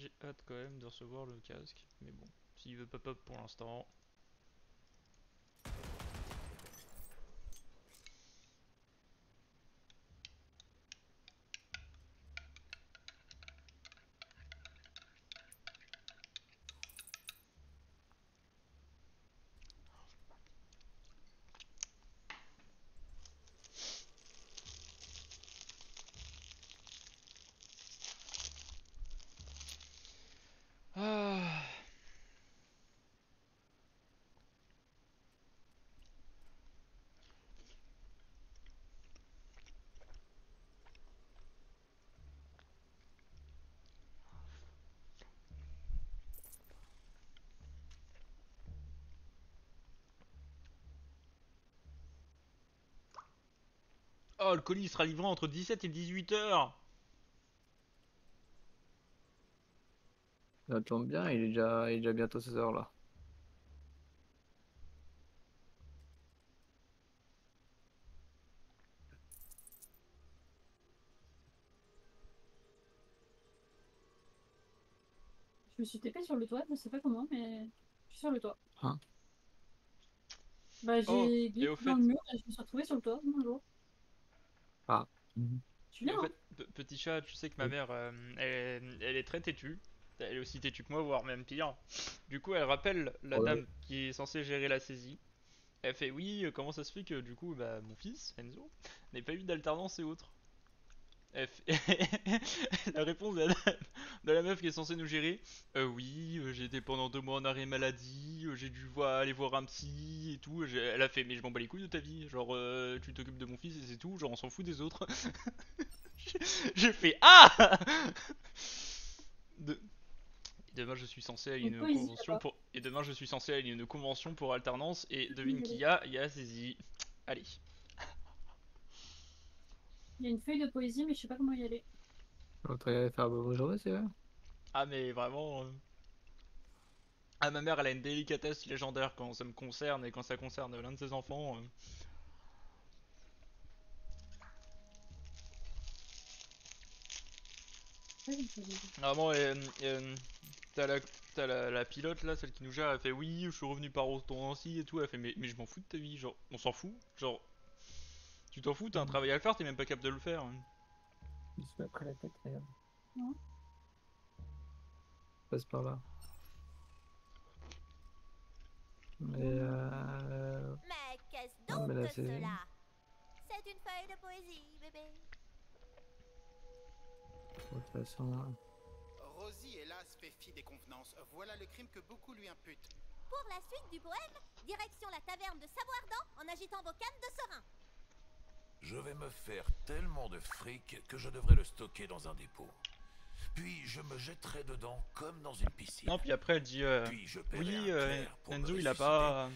j'ai hâte quand même de recevoir le casque. Mais bon, s'il veut pop-up pour l'instant. Ah. Oh, le colis sera livré entre 17 et 18 heures. Ça tombe bien, il est déjà bientôt 16 heures là. Je me suis TP sur le toit, je sais pas comment, mais je suis sur le toit. Hein? Bah, Oh, j'ai et glissé au dans fait, le mur et je me suis retrouvée sur le toit. Bonjour. Ah. Mhm. Tu et viens, au hein? fait, petit chat, tu sais que ma Oui. mère, elle est très têtue. Elle est aussi têtue que moi, voire même pire. Du coup, elle rappelle la Ouais. dame qui est censée gérer la saisie. Elle fait oui, comment ça se fait que du coup, bah, mon fils, Enzo, n'ait pas eu d'alternance et autres. La réponse de la meuf qui est censée nous gérer. Oui, j'ai été pendant 2 mois en arrêt maladie, j'ai dû aller voir un psy et tout. Elle a fait, mais je m'en bats les couilles de ta vie. Genre, tu t'occupes de mon fils et c'est tout. Genre, on s'en fout des autres. J'ai fait ah. De- Demain, je suis censé aller à Une une poésie convention là-bas. pour. Et demain, je suis censé aller à une convention pour alternance. Et devine qui Désolée. y a. Il y a saisie. Allez. Il y a une feuille de poésie, mais je sais pas comment y aller. L'autre, il allait faire bonne journée, c'est vrai? Ah, mais vraiment. Ah, ma mère, elle a une délicatesse légendaire quand ça me concerne et quand ça concerne l'un de ses enfants. Ouais, je me suis dit. Vraiment, t'as la, la pilote là, celle qui nous gère, elle fait oui, je suis revenu par autant ainsi et tout. Elle fait, mais je m'en fous de ta vie. Genre, on s'en fout. Genre, tu t'en fous, t'as un Mhm. travail à faire, t'es même pas capable de le faire. Il se met après la tête, regarde. Non. Passe par là. Mais Mais qu'est-ce non, donc mais là, que c'est. cela? C'est une feuille de poésie, bébé. De toute façon, hein. Rosie, hélas, fait fi des convenances. Voilà le crime que beaucoup lui imputent. Pour la suite du poème, direction la taverne de Savoardant en agitant vos cannes de serin. Je vais me faire tellement de fric que je devrais le stocker dans un dépôt. Puis je me jetterai dedans comme dans une piscine. Non, puis après elle dit Puis je paierai oui, un clerc pour me Enzo ressusciter.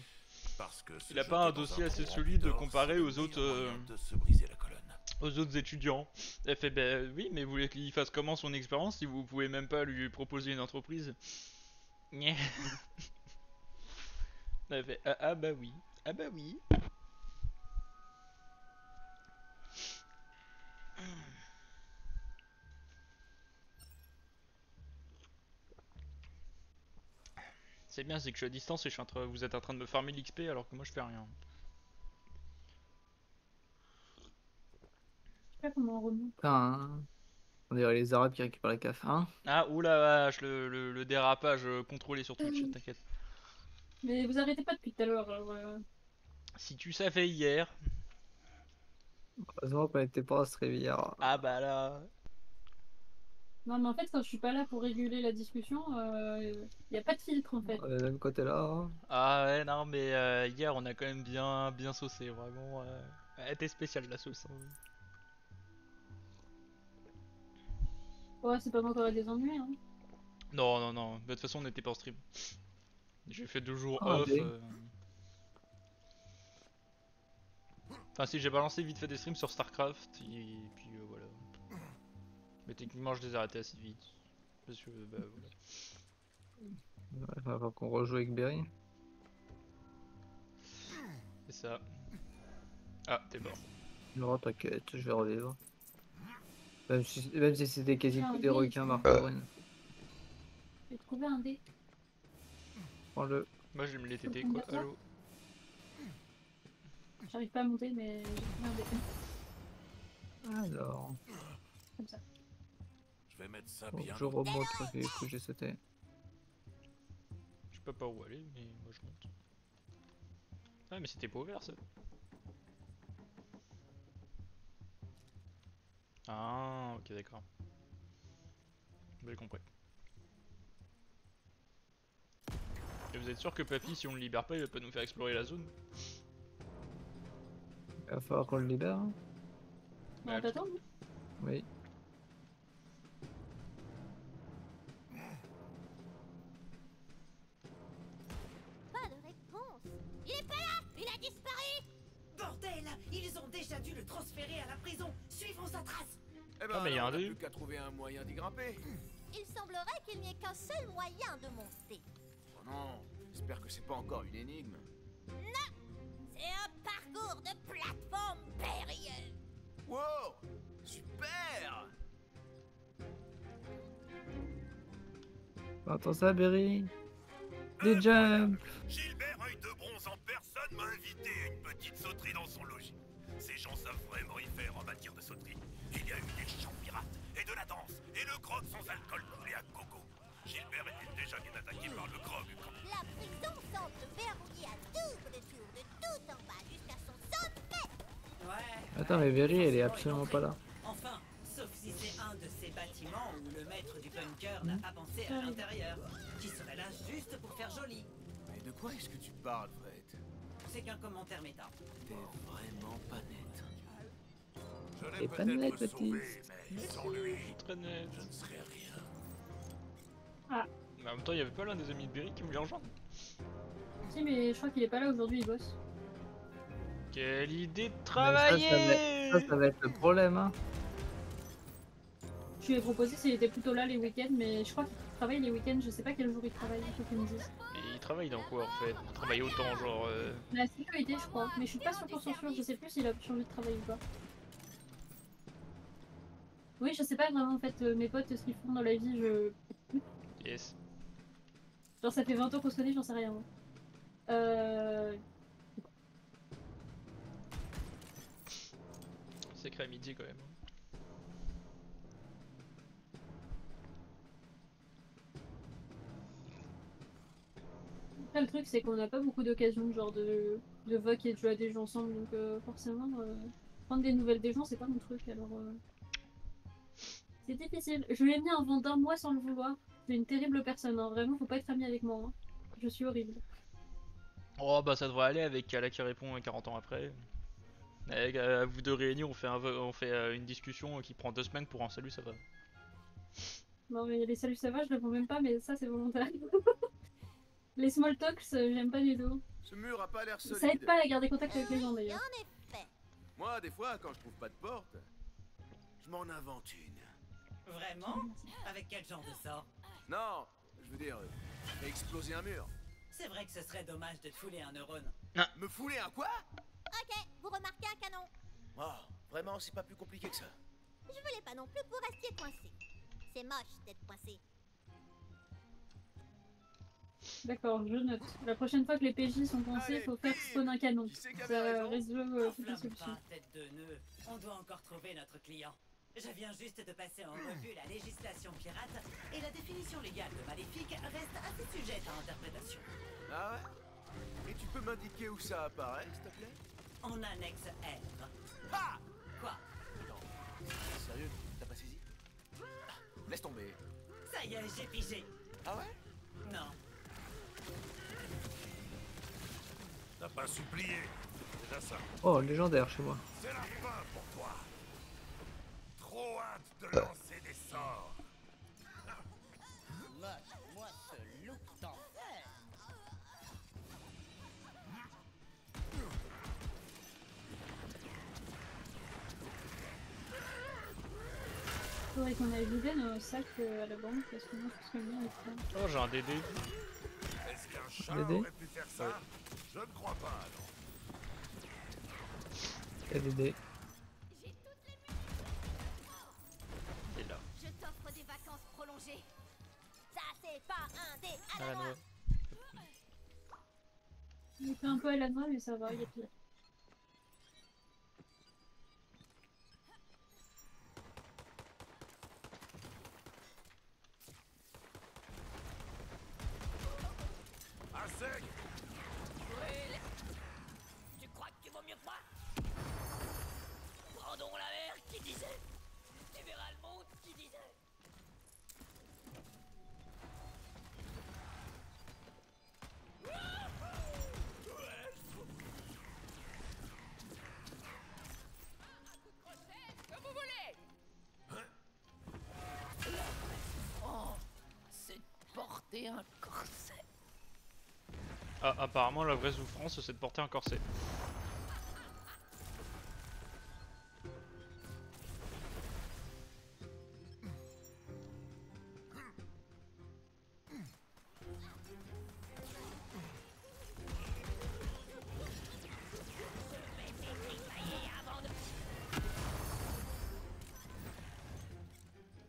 Parce que se il a pas un jeter dans dossier un assez trou rempli solide d'or, comparé c'est le aux autres. meilleur moyen de se briser la colonne. Aux autres étudiants. Elle fait ben oui, mais vous voulez qu'il fasse comment son expérience si vous pouvez même pas lui proposer une entreprise? Nyeh. Elle fait ah bah oui, ah bah oui. C'est bien, c'est que je suis à distance et vous êtes en train de me farmer l'XP alors que moi je fais rien. Je sais pas comment on remonte. Putain, hein. On dirait les Arabes qui récupèrent la CAF, hein? Ah oula vache, le dérapage contrôlé sur Twitch, t'inquiète. Mais vous arrêtez pas depuis tout à l'heure. Si tu savais hier, Heureusement qu'on n'était pas à se réveiller. ah bah là. Non, mais en fait, quand je suis pas là pour réguler la discussion, il y a pas de filtre en fait. Même côté là, hein. Ah ouais, non, mais hier on a quand même bien saucé, vraiment. Elle était spéciale la sauce, hein. Ouais, c'est pas moi qui aurais des ennuis, hein. Non, non, non, de toute façon on n'était pas en stream. J'ai fait 2 jours Ah, off. B. Enfin, si j'ai balancé vite fait des streams sur StarCraft, et puis voilà. Mais techniquement je les ai arrêtés assez vite. Parce que, bah voilà. Il va falloir qu'on rejoue avec Berry. C'est ça. Ah, t'es mort. Non, t'inquiète, je vais revivre. Même si c'était quasi Tiens, que des oui, requins, Marc Aurèle. J'ai trouvé un dé. Prends-le. Moi je vais me les téter Faut quoi. qu'on Allô. J'arrive pas à monter, mais j'ai trouvé un dé. Alors, Comme ça. Je vais mettre ça bon, bien. je remonte que j'ai sauté. Je sais pas par où aller, mais moi je monte. Ah mais c'était pas ouvert ça. Ah ok d'accord. J'ai compris. Et vous êtes sûr que papy, si on le libère pas, il va pas nous faire explorer la zone? Il va falloir qu'on le libère. Hein. Bon, on t'attend, non? Oui. Pas de réponse. Il est pas là. Il a disparu. Bordel! Ils ont déjà dû le transférer à la prison. Suivons sa trace. Eh ben, Ah, mais il y a alors, un on n'a dé. plus qu'à trouver un moyen d'y grimper. Il semblerait qu'il n'y ait qu'un seul moyen de monter. Oh non, j'espère que c'est pas encore une énigme. C'est un parcours de plateforme périlleux. Wow, super. Entends ça, Berry? Des jumps! Gilbert Œil de Bronze en personne m'a invité à une petite sauterie dans son logis. Ces gens savent vraiment y faire en matière de sauterie. Il y a eu des chants pirates, et de la danse, et le grog sans alcool coulé à coco. Gilbert était déjà bien attaqué par le grog quand... La prison semble verrouillée à double tour de tout en bas jusqu'à son sommet. Ouais. Attends, mais Berry, elle est absolument pas là. Enfin, sauf si c'est un de ces bâtiments où le maître du bunker n'a pas pensé à l'intérieur, qui serait là juste pour faire joli. Mais de quoi est-ce que tu parles, Fred? C'est qu'un commentaire méta. T'es vraiment pas net. Je Et l'ai pas de net, peut-être sauvé, petit. mais sans lui, Très net. je ne serais rien. Mais en même temps, il y avait pas l'un des amis de Berry qui voulait rejoindre? Si, mais je crois qu'il est pas là aujourd'hui, il bosse. Quelle idée de Mais travailler! ça va être le problème, hein. Je lui ai proposé s'il était plutôt là les week-ends, mais je crois qu'il travaille les week-ends, je sais pas quel jour il travaille, il faut qu'il me dise. Et il travaille dans quoi en fait? Il travaille autant, genre. La sécurité, je crois, mais je suis pas sûre pour son sûr, je sais plus s'il a changé de travail ou pas. Oui, je sais pas vraiment en fait, mes potes, ce qu'ils font dans la vie, Yes. genre ça fait 20 ans qu'on se connaît, j'en sais rien. Moi. Sacré amitié quand même. Après, le truc, c'est qu'on n'a pas beaucoup d'occasions genre de voc et de jouer à des jeux ensemble, donc forcément, prendre des nouvelles des gens, c'est pas mon truc, alors c'est difficile. Je lui ai mis un vent d'un mois sans le vouloir. C'est une terrible personne, hein. Vraiment, faut pas être ami avec moi. Hein. Je suis horrible. Oh bah ça devrait aller avec Kala qui répond 40 ans après. Avec vous deux réunis, on fait une discussion qui prend 2 semaines pour un salut, ça va. Non, mais les saluts ça va, je le prends même pas, mais ça c'est volontaire. Les small talks, j'aime pas du tout. Ce mur a pas l'air solide. Ça aide pas à garder contact avec les gens d'ailleurs. En effet. Moi, des fois, quand je trouve pas de porte, je m'en invente une. Vraiment? Avec quel genre de sort? Non, je veux dire, je vais exploser un mur. C'est vrai que ce serait dommage de te fouler un neurone. Me fouler un quoi? Ok, vous remarquez un canon. Oh, vraiment, c'est pas plus compliqué que ça. Je voulais pas non plus que vous restiez coincé. C'est moche d'être coincé. D'accord, je note. La prochaine fois que les PJ sont coincés, Allez, faut faire bim spawn un canon. Qui c'est qui avait Ça raison? résout toutes les Enflamme solutions. pas, tête de nœud. On doit encore trouver notre client. Je viens juste de passer en revue la législation pirate et la définition légale de maléfique reste assez sujette à interprétation. Ah ouais? Et tu peux m'indiquer où ça apparaît, s'il te plaît? En annexe R. Ah! Quoi? Non. Sérieux? T'as pas saisi? Laisse tomber. Ça y est, j'ai pigé. Ah ouais? Non. T'as pas supplié. C'est déjà ça. Oh, légendaire chez moi. C'est la fin pour toi. Trop hâte de lancer des sorts. Moi, ce look d'enfer. Faudrait qu'on aille vider nos sacs à la banque parce que moi je serais bien avec ça. Oh j'ai un DD. Est-ce qu'un chat Dédé aurait pu faire ça? Je ne crois pas, non. LD. J'ai toutes les munitions. Et là. Je t'offre des vacances prolongées. Ça, c'est pas Allez, À la noix. Il fait un peu à la noix, mais ça va, il y a pire. À sec. Tu crois que tu vaux mieux que moi? Brandon la mer qui disait, et verra le monde qui disait. Comme vous voulez. Oh, c'est de porter un corset. Ah, apparemment, la vraie souffrance, c'est de porter un corset.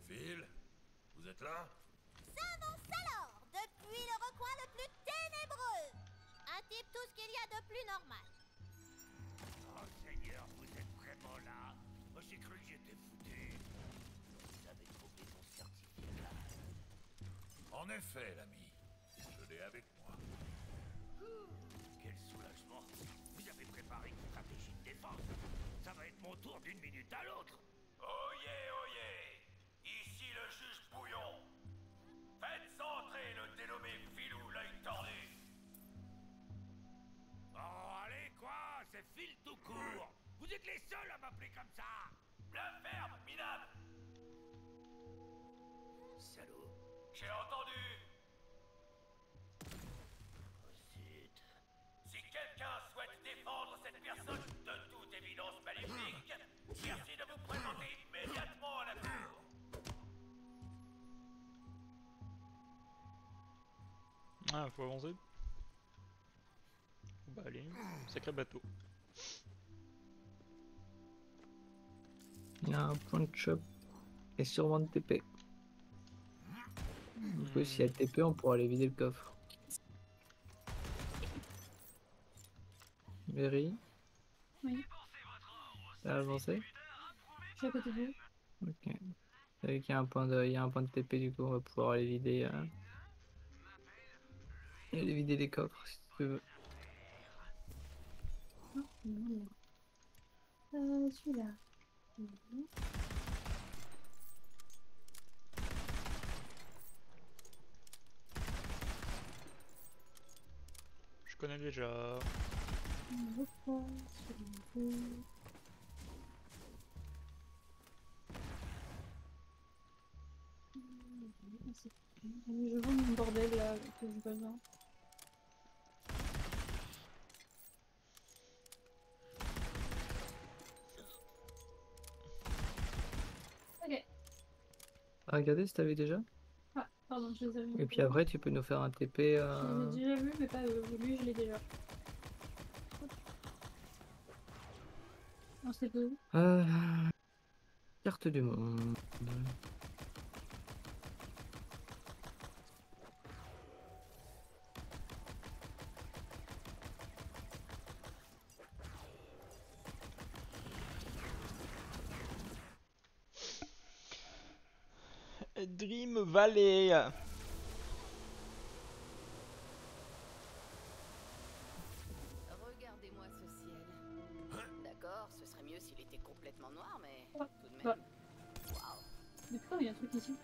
Phil, vous êtes là? s'avance alors depuis le recoin le plus ténébreux. Un type tout ce qu'il y a de plus normal. Oh Seigneur, vous êtes vraiment là? Oh, j'ai cru que j'étais foutu. Vous avez trouvé mon certificat. En effet, l'ami. Je l'ai avec moi. Quel soulagement. Vous avez préparé une stratégie de défense. Ça va être mon tour d'une minute à l'autre. Oyez, oyez. Ici le juge Bouillon. Faites entrer le dénommé Filou l'œil tordu. Oh, allez quoi, c'est Phil tout court. Vous êtes les seuls à m'appeler comme ça. La ferme, minable. Salaud. J'ai entendu. Oh, zut. Si quelqu'un souhaite défendre cette personne de toute évidence maléfique, merci de vous présenter immédiatement à la cour. Ah, faut avancer. Bah allez, sacré bateau. Il y a un point de shop et sûrement de TP. Du coup, s'il y a le TP, on pourra aller vider le coffre. Mary, Oui, t'as avancé? je suis à côté de vous. Ok. Vous savez qu'il y a un point de, il y a un point de TP, du coup, on va pouvoir aller vider, aller vider les coffres, si tu veux. Non, non. Celui-là. Mhm. Je connais déjà. Pourquoi celui-là. Je vends mon bordel là que j'ai pas besoin. Ok. Ah, regardez si t'avais déjà. Ah, pardon, je les avais Et puis après, tu peux nous faire un TP. Je les ai déjà vus, mais pas lui, je l'ai déjà. Non, c'est peu. Carte du monde. Dream Valley. Regardez-moi ce ciel. D'accord, ce serait mieux s'il était complètement noir, mais Ouais, tout de même. bah. Waouh. Mais pourquoi il y a un truc ici?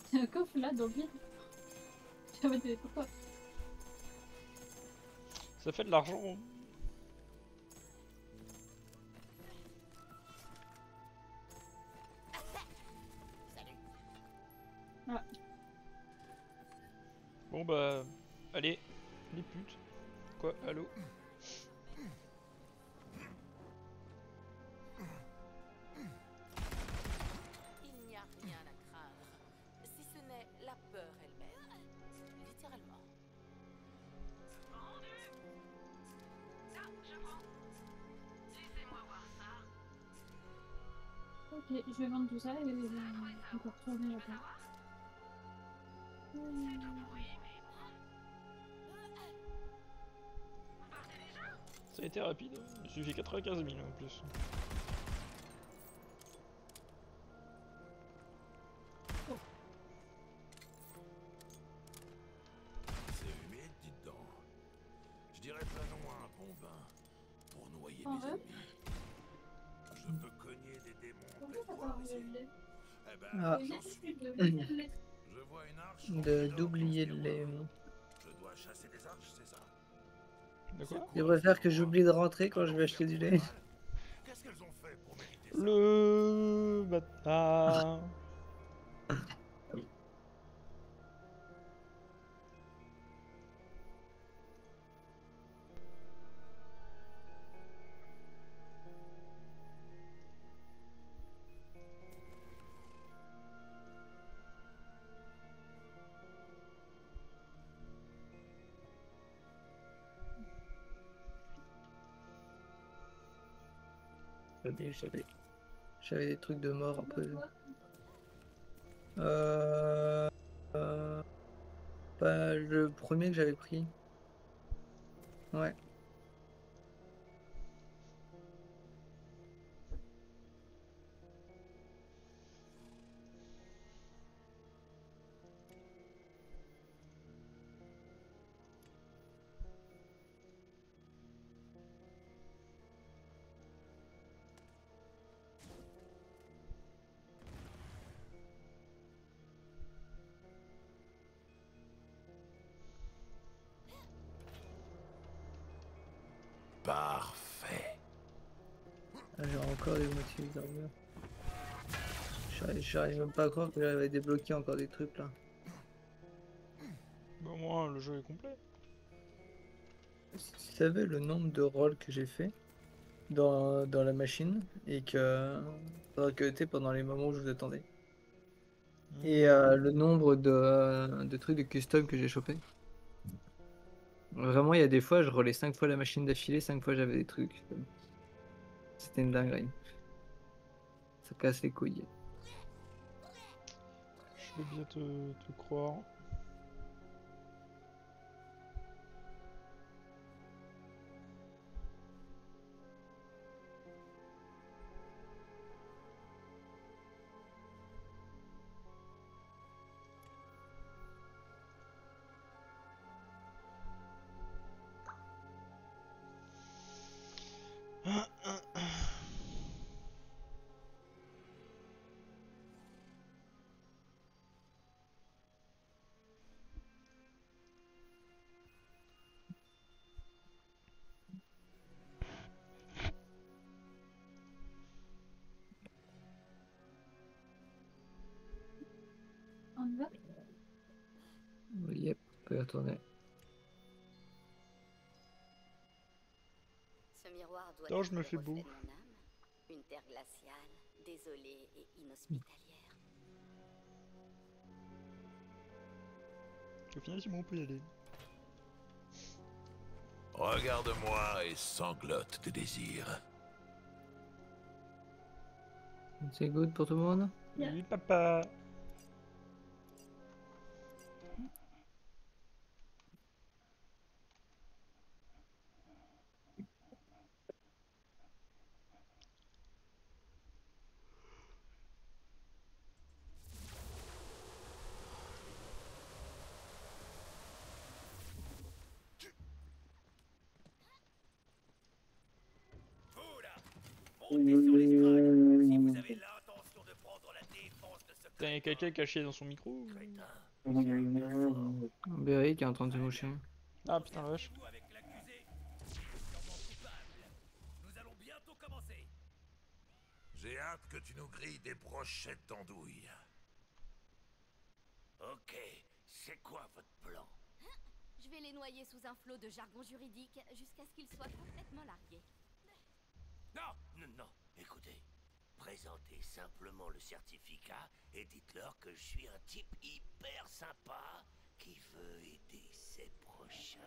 C'est un coffre là dans le vide. J'avais dit pourquoi? Ça fait de l'argent. Salut. Ah, Bon bah, allez, les putes. Quoi, allô? Il n'y a rien à craindre, si ce n'est la peur elle-même. Littéralement. ok, je vais vendre tout ça et on peut retourner là-bas. Ça a été rapide, hein. Il suffit 95 000 en plus. C'est humide, dites donc. Je dirais pas non à un bon bain pour noyer En mes vrai ennemis. Je peux cogner des démons en Pourquoi pleine t'as poire pas ici. enlevé le lait? Eh ben, Ah, j'en suis. De Je vois une arche d'oublier le lait. Je dois chasser des arches, c'est ça? De quoi? Je préfère que j'oublie de rentrer quand je vais acheter du lait. Qu'est-ce qu'elles ont fait pour mériter ça? Le bâtard. J'avais des trucs de mort après. Euh... Pas le premier que j'avais pris. Ouais. Parfait. Ah, j'ai encore des motifs d'armure. J'arrive même pas à croire que j'avais débloqué encore des trucs là. Bah, au moins, le jeu est complet. Si tu savais le nombre de rôles que j'ai fait dans la machine et que tu sais, pendant les moments où je vous attendais. Et le nombre de trucs de custom que j'ai chopé. Vraiment, il y a des fois, je relais 5 fois la machine d'affilée, 5 fois j'avais des trucs. C'était une dinguerie. Ça casse les couilles. Je veux bien te croire. On y va? Yep, on peut y retourner. Ce miroir doit Non, être je me le fais reflet beau. de mon âme. Une terre glaciale, désolée et inhospitalière. Au final, Simon, on peut y aller. Regarde-moi et sanglote de désir. C'est good pour tout le monde? Oui, papa. Vous là, montez sur l'estrade si vous avez l'intention de prendre la défense de ce T'as quelqu'un caché dans son micro? crétin. Berry qui est en train de se moucher. Ah putain, la vache. Vous avec l'accusé, sûrement coupable. Nous allons bientôt commencer. J'ai hâte que tu nous grilles des brochettes d'andouille. Ok, c'est quoi votre plan? Je vais les noyer sous un flot de jargon juridique jusqu'à ce qu'ils soient complètement largués. Non, non, non, écoutez. Présentez simplement le certificat et dites-leur que je suis un type hyper sympa qui veut aider ses prochains.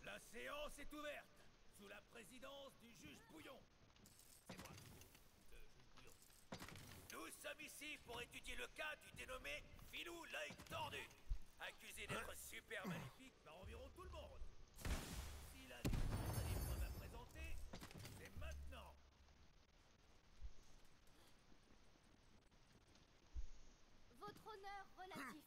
La séance est ouverte sous la présidence du juge Bouillon. C'est moi, le juge Bouillon. Nous sommes ici pour étudier le cas du dénommé Filou l'œil tordu, accusé d'être super maléfique par environ tout le monde. S'il a des preuves à présenter, c'est maintenant. Votre honneur relatif.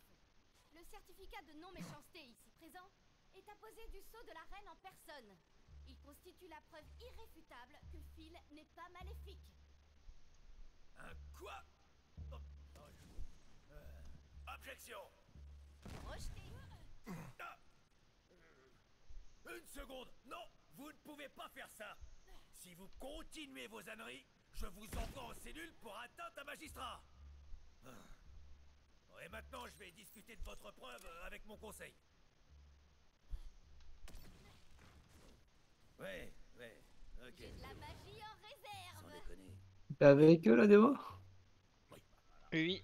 Le certificat de non-méchanceté ici présent est apposé du sceau de la reine en personne. Il constitue la preuve irréfutable que Phil n'est pas maléfique. Un quoi? Objection. Rejeté. Ah. Une seconde. Non, vous ne pouvez pas faire ça. Si vous continuez vos âneries, je vous envoie en cellule pour atteinte à magistrat. Et maintenant, je vais discuter de votre preuve avec mon conseil. Ouais, ok. J'ai de la magie en réserve. Sans déconner. T'es avec eux, la démo? Oui.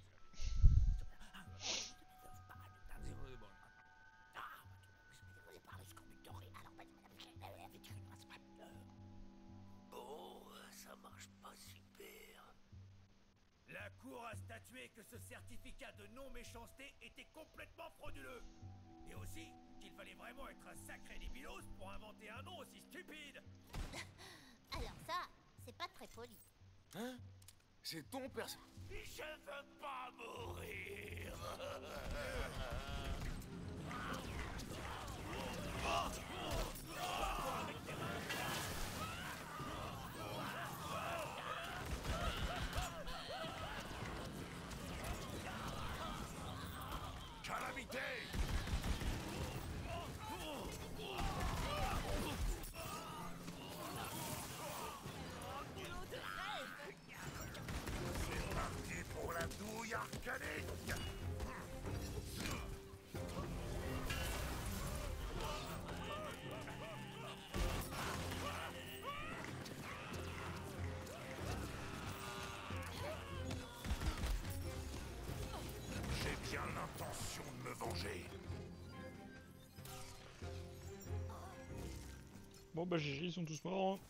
Bon, ça marche pas super. La cour a statué que ce certificat de non-méchanceté était complètement frauduleux. Et aussi qu'il fallait vraiment être un sacré débilos pour inventer un nom aussi stupide. Alors ça, c'est pas très poli. Hein? C'est ton perso... Je veux pas mourir. Calamité! C'est parti pour la douille arcanique! J'ai bien l'intention de me venger. Bon bah GG, ils sont tous morts. Hein.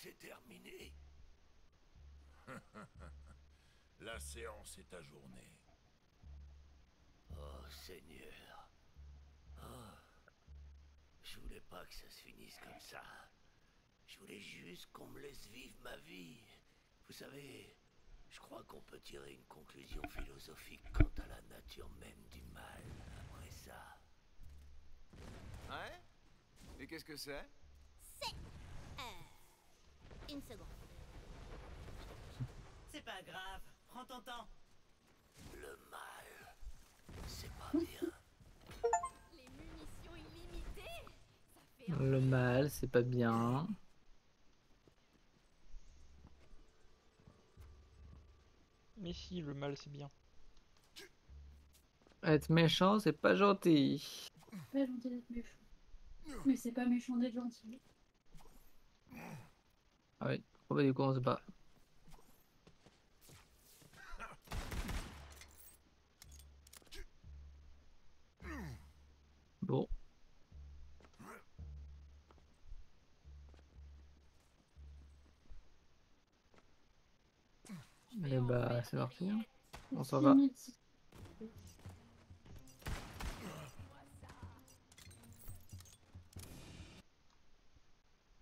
C'est terminé. La séance est ajournée. Oh Seigneur. Oh. Je voulais pas que ça se finisse comme ça. Je voulais juste qu'on me laisse vivre ma vie. Vous savez, je crois qu'on peut tirer une conclusion philosophique quant à la nature même du mal après ça. Ouais? Et qu'est-ce que c'est? C'est... Une seconde. C'est pas grave, prends ton temps. Le mal, c'est pas bien. Les munitions illimitées, ça fait Le mal, c'est pas bien. Mais si, le mal c'est bien. Être méchant, c'est pas gentil. Pas gentil d'être méchant. Mais c'est pas méchant d'être gentil. Ah oui, bon, bah, du coup, on se bat. Bon. Et bah, c'est parti. Hein. On s'en va.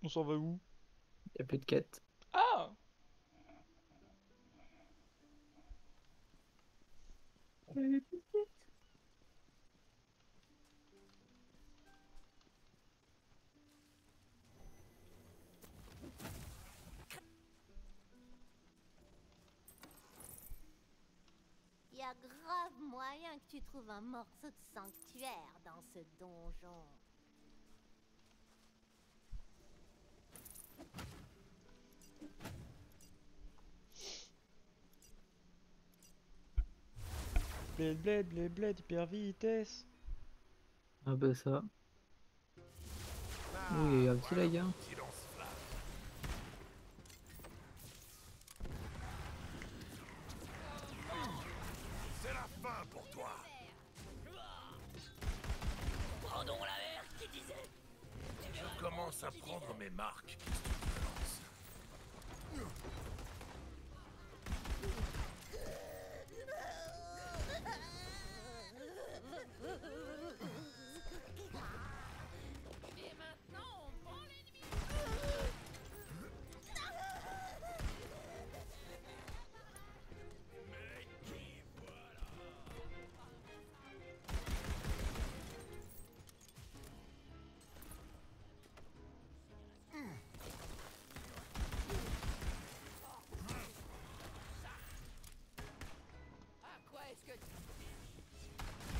On s'en va où? Y'a plus de quête. Ah! Il y a grave moyen que tu trouves un morceau de sanctuaire dans ce donjon. Bled, bled, bled, bled, hyper vitesse. Ah bah ça. Oui, il y a eu un petit lag. Hein. Pardon, la mère qui disait. Je commence à prendre mes marques. Et maintenant, on prend l'ennemi. À quoi est-ce que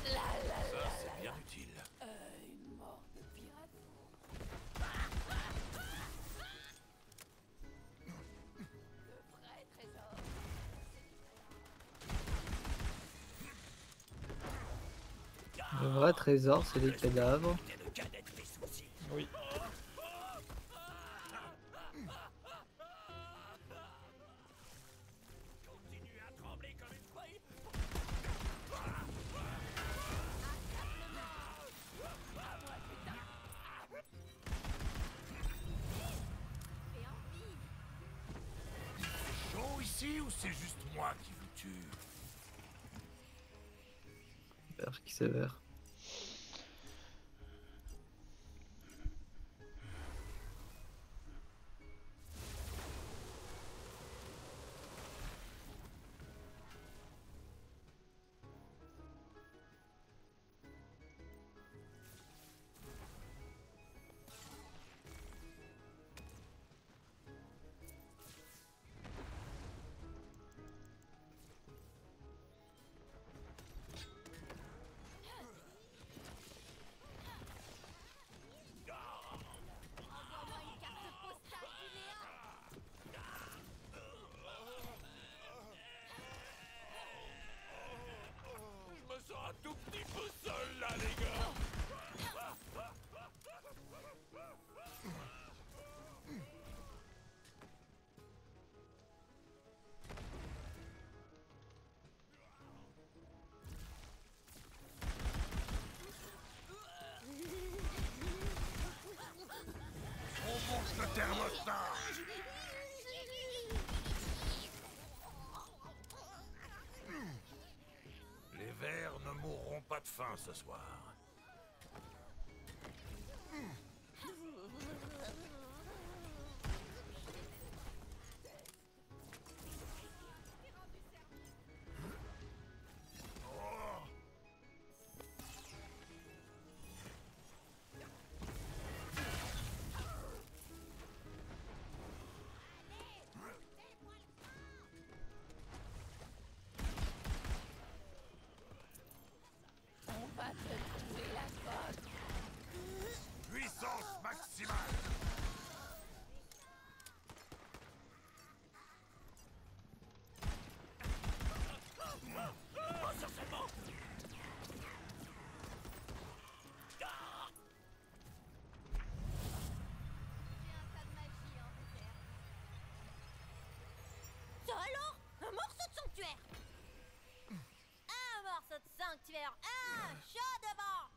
Ça, c'est bien utile. une mort de pirate? De vrais trésors. Le vrai trésor, c'est les cadavres. Le cadet fait souci. Oui. Continue à trembler comme une feuille. Fais envie. Chaud ici ou c'est juste moi qui vous tue? Père qui sévère. Envoie-moi une carte postale du néant. Je me sens un tout petit peu seul là, les gars. On monte le thermostat. Les vers ne mourront pas de faim ce soir. On va te trouver la cote. Puissance maximale. J'ai un tas de magie en réserve. Ça alors? Un morceau de sanctuaire. Un morceau de sanctuaire. Un chaud devant.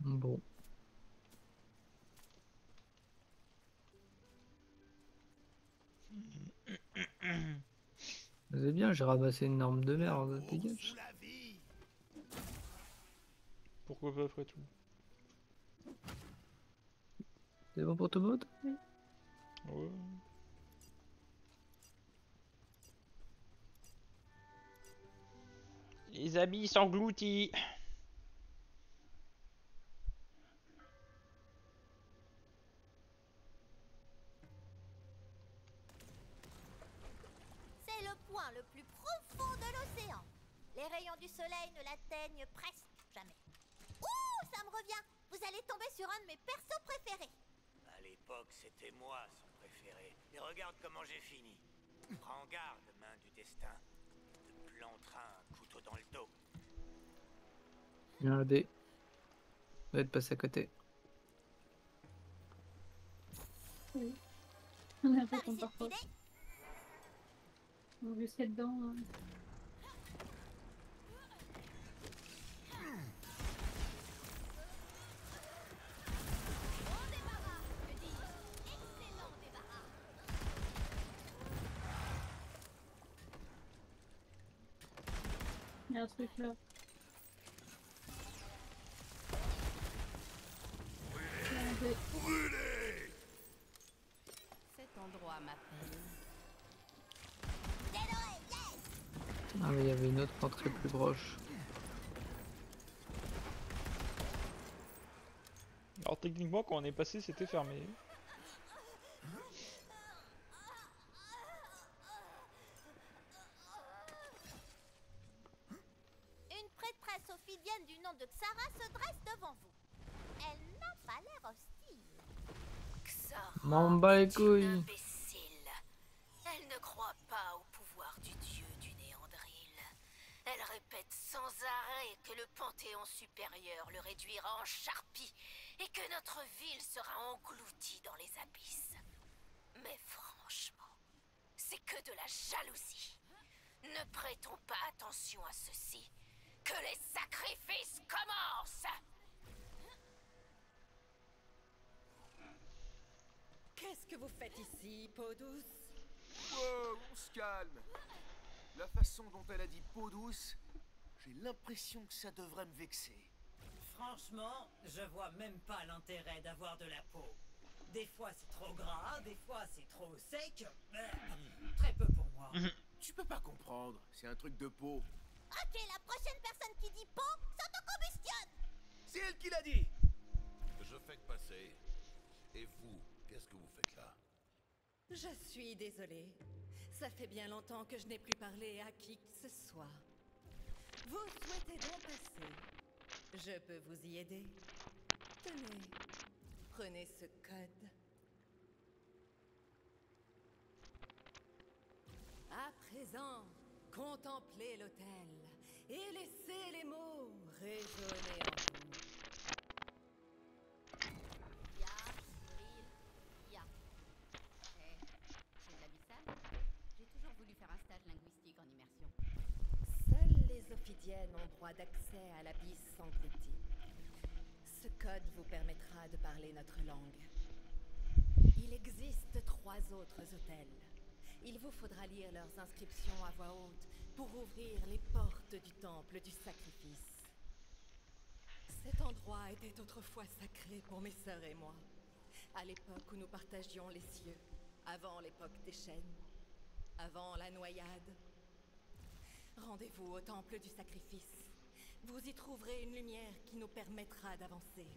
Bon. C'est bien, j'ai ramassé une arme de merde, dégage. Pourquoi pas après tout? C'est bon pour tout le monde? Ouais. Les amis s'engloutis. C'est le point le plus profond de l'océan. Les rayons du soleil ne l'atteignent presque jamais. Ouh, ça me revient. vous allez tomber sur un de mes persos préférés. À l'époque, c'était moi son préféré. Et regarde comment j'ai fini. Prends garde, main du destin. Te plantera un couteau dans le dos. Il y a un dé. On va être passé à côté. Oui. On est un peu Par ici, parfois. idée. On jusqu'à dedans. Bon débarras, que dis-je? Excellent débarras. Il y a un truc là. Il y a un dé. Brûlez! Cet endroit m'appelle. Ah mais il y avait une autre entrée plus proche. Alors techniquement quand on est passé c'était fermé. Une prêtresse ophidienne du nom de Xara se dresse devant vous. Elle n'a pas l'air hostile. Xara, M'en bats les c'est une couilles. imbécile. Elle ne croit pas au pouvoir du dieu du Néandril. Elle répète sans arrêt que le panthéon supérieur le réduira en charpie et que notre ville sera engloutie dans les abysses. Mais franchement, c'est que de la jalousie. Ne prêtons pas attention à ceci. Que les sacrifices commencent! Qu'est-ce que vous faites ici, peau douce? Wow, on se calme. La façon dont elle a dit peau douce, j'ai l'impression que ça devrait me vexer. Franchement, je vois même pas l'intérêt d'avoir de la peau. Des fois c'est trop gras, des fois c'est trop sec. Très peu pour moi. Tu peux pas comprendre, c'est un truc de peau. Ok, la prochaine personne qui dit peau s'autocombustionne. C'est elle qui l'a dit. Je fais que passer. Et vous, qu'est-ce que vous faites là? Je suis désolée. Ça fait bien longtemps que je n'ai plus parlé à qui que ce soit. Vous souhaitez donc passer? Je peux vous y aider. Tenez, prenez ce code. À présent, contemplez l'autel et laissez les mots résonner en vous. Ya, Cyril, ya. C'est de l'abyssal. J'ai toujours voulu faire un stage linguistique en immersion. Seules les ophidiennes ont droit d'accès à l'abysse englouti. Ce code vous permettra de parler notre langue. Il existe 3 autres hôtels. Il vous faudra lire leurs inscriptions à voix haute pour ouvrir les portes du temple du sacrifice. Cet endroit était autrefois sacré pour mes sœurs et moi, à l'époque où nous partagions les cieux, avant l'époque des chaînes, avant la noyade. Rendez-vous au temple du sacrifice. Vous y trouverez une lumière qui nous permettra d'avancer.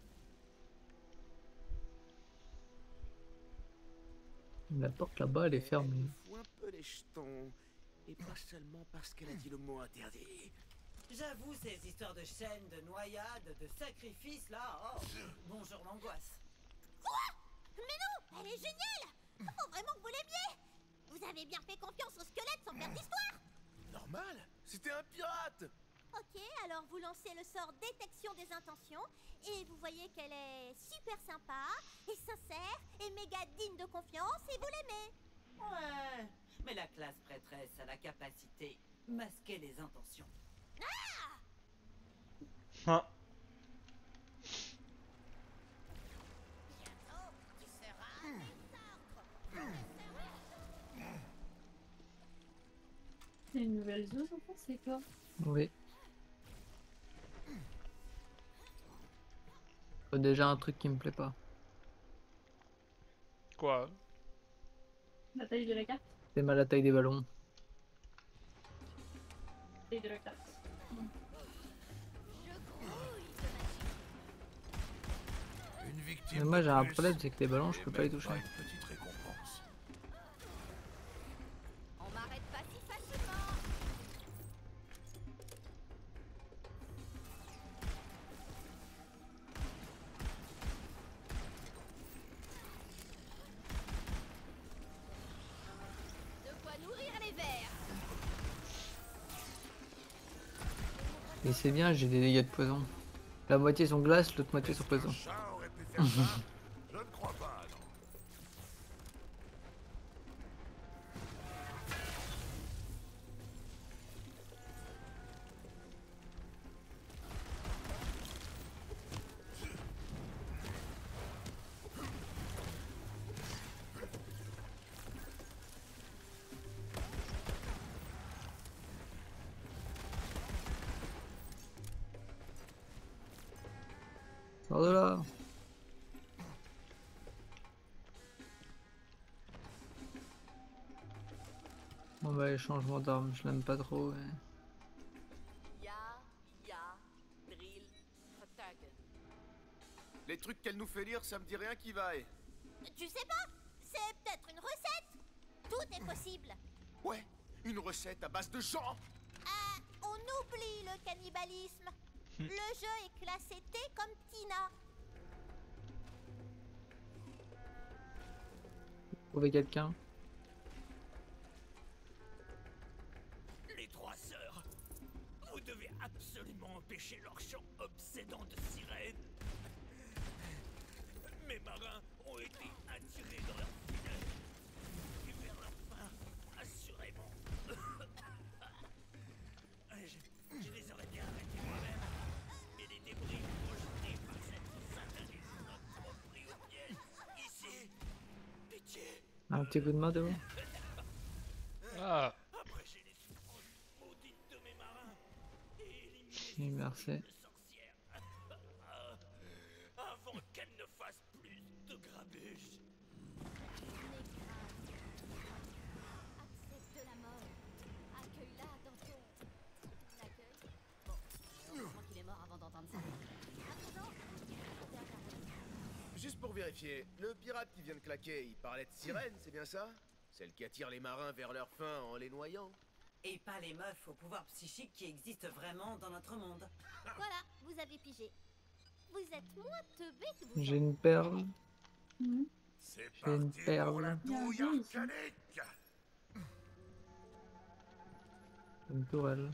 La porte là-bas elle est fermée. Elle me fout un peu les jetons. Et pas seulement parce qu'elle a dit le mot interdit. J'avoue, ces histoires de chaînes, de noyades, de sacrifices, là, oh, bonjour l'angoisse. Quoi? Mais non, elle est géniale. Faut vraiment que vous l'aimiez. Vous avez bien fait confiance au squelette sans faire d'histoire. Normal, c'était un pirate. Ok, alors vous lancez le sort détection des intentions et vous voyez qu'elle est super sympa et sincère et méga digne de confiance et vous l'aimez. Ouais, mais la classe prêtresse a la capacité masquer les intentions. Ah. Bientôt, tu seras mes ordres. C'est une nouvelle zone en fait, c'est quoi? Oui. Déjà un truc qui me plaît pas. Quoi? La taille de la carte? C'est mal la taille des ballons. La taille de la carte. Une Mais victime. moi de j'ai un plus, problème, c'est que les ballons je et peux pas les même toucher. pas une petite récompense. On m'arrête pas si facilement. Et c'est bien, j'ai des dégâts de poison. La moitié sont glace, l'autre moitié sont poison. Chat aurait pu faire ça? Je ne crois pas, non. Sors de là. Bon bah les changements d'armes, je l'aime pas trop. Mais... Les trucs qu'elle nous fait lire, ça me dit rien qui vaille. Tu sais pas? C'est peut-être une recette. Tout est possible. Ouais, une recette à base de gens. On oublie le cannibalisme. Le jeu est classé T comme Tina. Trouver quelqu'un. Les trois sœurs, vous devez absolument empêcher leur chant obsédant de sirène. Mes marins ont été attirés dans leur filet et vers leur fin, assurément. Je les aurais bien arrêtés moi-même, mais les débris projetés par cette satanée flotte m'ont pris au piège. Ici, pitié. Un petit coup de main de vous. Ah, Après j'ai les souffrances maudites de mes marins et éliminé Oui, merci. de sorcières. Avant qu'elle ne fasse plus de grabuge. Accepte la mort. Accueille-la dans ton accueil. Bon, heureusement qu'il est mort avant d'entendre ça. À présent, Juste pour vérifier, le pirate qui vient de claquer, il parlait de sirène, c'est bien ça? Celle qui attire les marins vers leur fin en les noyant. Et pas les meufs au pouvoir psychique qui existent vraiment dans notre monde. voilà, vous avez pigé. Vous êtes moins teubé que vous. J'ai une perle. Mhm. C'est J'ai une parti pour la perle. douille Il y a un ici. arcanique. Une tourelle.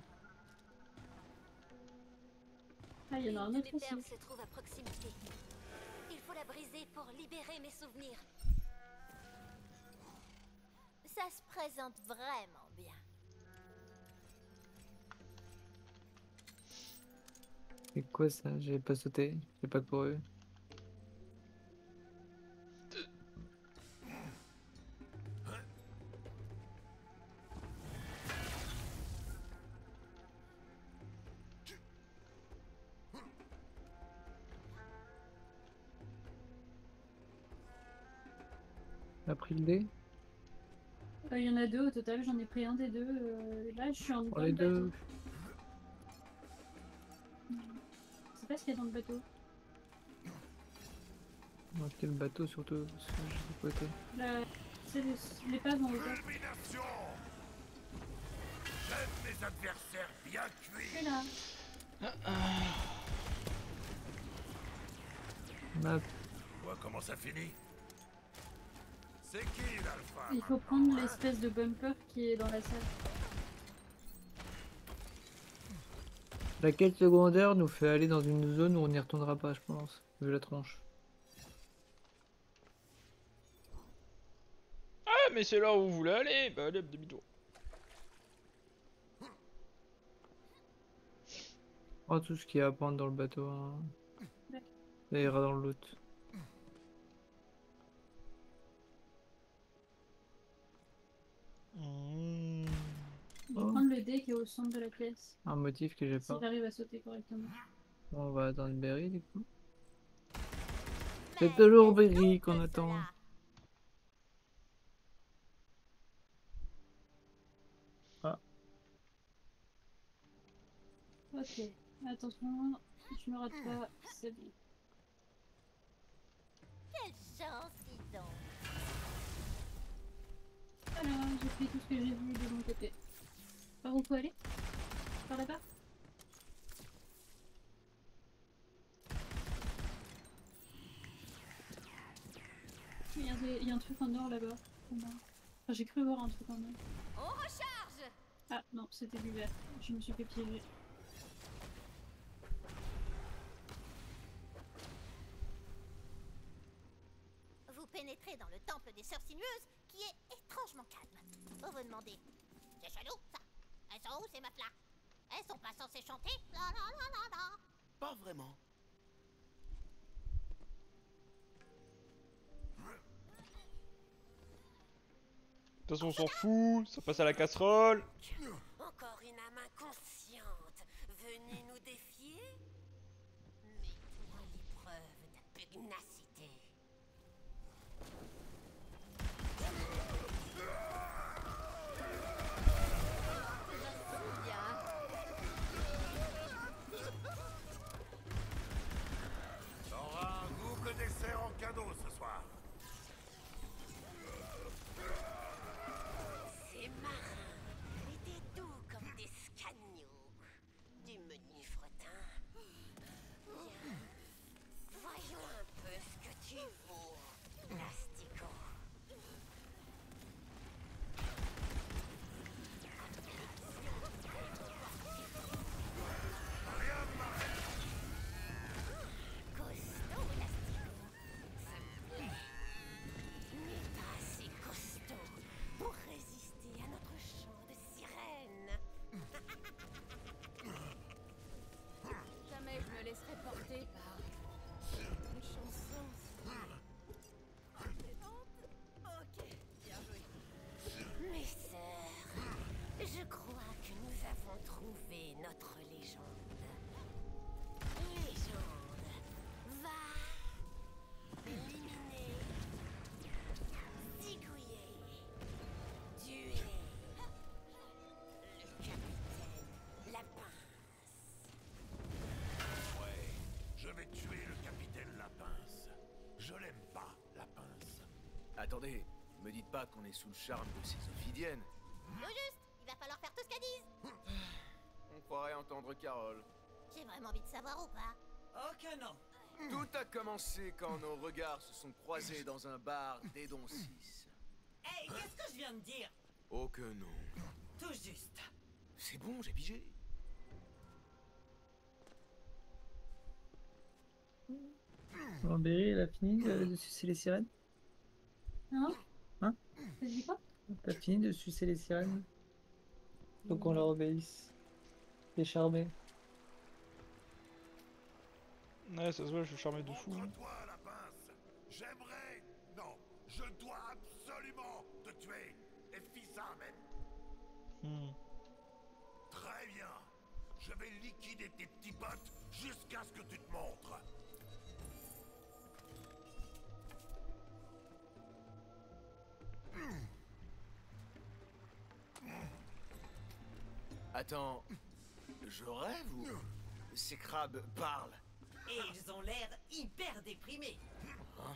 Ah, il y en a un Une de autre mes perles aussi. se trouve à proximité. Il faut la briser pour libérer mes souvenirs. Ça se présente vraiment bien. C'est quoi ça? J'ai pas sauté. J'ai pas couru. T'as pris le dé? Il y en a deux au total, j'en ai pris un des deux. Là, je suis en Pour les deux. Je sais pas ce qu'il y a dans le bateau. On va acheter le bateau surtout. Parce que je sais pas côté. Là, c'est l'épave en hauteur. Illumination. J'aime mes adversaires bien cuits. Et là, Map. Vois comment ça finit. C'est qui l'alpha? il faut prendre l'espèce de bumper qui est dans la salle. La quête secondaire nous fait aller dans une zone où on n'y retournera pas, je pense. Vu la tronche. ah, mais c'est là où vous voulez aller. Bah allez, demi-tour. Oh, tout ce qu'il y a à prendre dans le bateau. Hein. D'accord. Ça ira dans le loot. Je vais prendre le dé qui est au centre de la pièce. Un motif que j'ai pas. S'il arrive à sauter correctement. Bon, on va attendre Berry du coup. C'est toujours Mais Berry donc qu'on attend. cela. Ok, attention, je me rate pas, c'est bon. Quelle chance, dis donc. Voilà, j'ai fait tout ce que j'ai vu de mon côté. Par où faut aller? Par là-bas? Il y a un truc en or là-bas. Enfin, j'ai cru voir un truc en or. On recharge. Ah non, c'était du vert. Je me suis fait piéger. pénétrer dans le temple des sœurs sinueuses, qui est étrangement calme. Vous vous demandez, c'est chelou ça? Elles sont où ces meufs-là? Elles sont pas censées chanter? La la la la la. Pas vraiment. De toute façon, on s'en fout, ça passe à la casserole. Encore une âme inconsciente venue nous défier? Mets-toi à l'épreuve de ta pugnacité. T'auras un double dessert en cadeau ce soir. Ces marins étaient doux comme des scagnots, du menu fretin. Viens, voyons un peu ce que tu vaux, Plastico. Costaud, Plastico. Ça me plaît. Mais pas assez costaud pour résister à notre chant de sirène. Jamais je me laisserai porter par une chanson. Ok, bien joué. Mes sœurs, je crois que nous avons trouvé notre légende. Légende va éliminer, zigouiller, tuer le capitaine Lapince. Ouais, je vais tuer le capitaine Lapince. Je l'aime pas, Lapince. Attendez, me dites pas qu'on est sous le charme de ces ophidiennes. Tout juste, il va falloir faire tout ce qu'elles disent. On croirait entendre Carole. J'ai vraiment envie de savoir ou pas. Oh que non. Tout a commencé quand nos regards se sont croisés dans un bar d'Edon 6. Hey, qu'est-ce que je viens de dire? Oh que non. Tout juste. C'est bon, j'ai pigé. Bon, Berry, elle a fini de sucer les sirènes? Hein? Hein? T'as dit quoi? T'as fini de sucer les sirènes? Faut qu'on leur obéisse. Les charmer. Ouais, ça se voit, je suis charmé de fou. Hein. Montre-toi, Lapince. J'aimerais... Non, je dois absolument te tuer. Et fis ça même. Très bien. Je vais liquider tes petits potes jusqu'à ce que tu te montres. Attends, je rêve ou ces crabes parlent? Et ils ont l'air hyper déprimés. À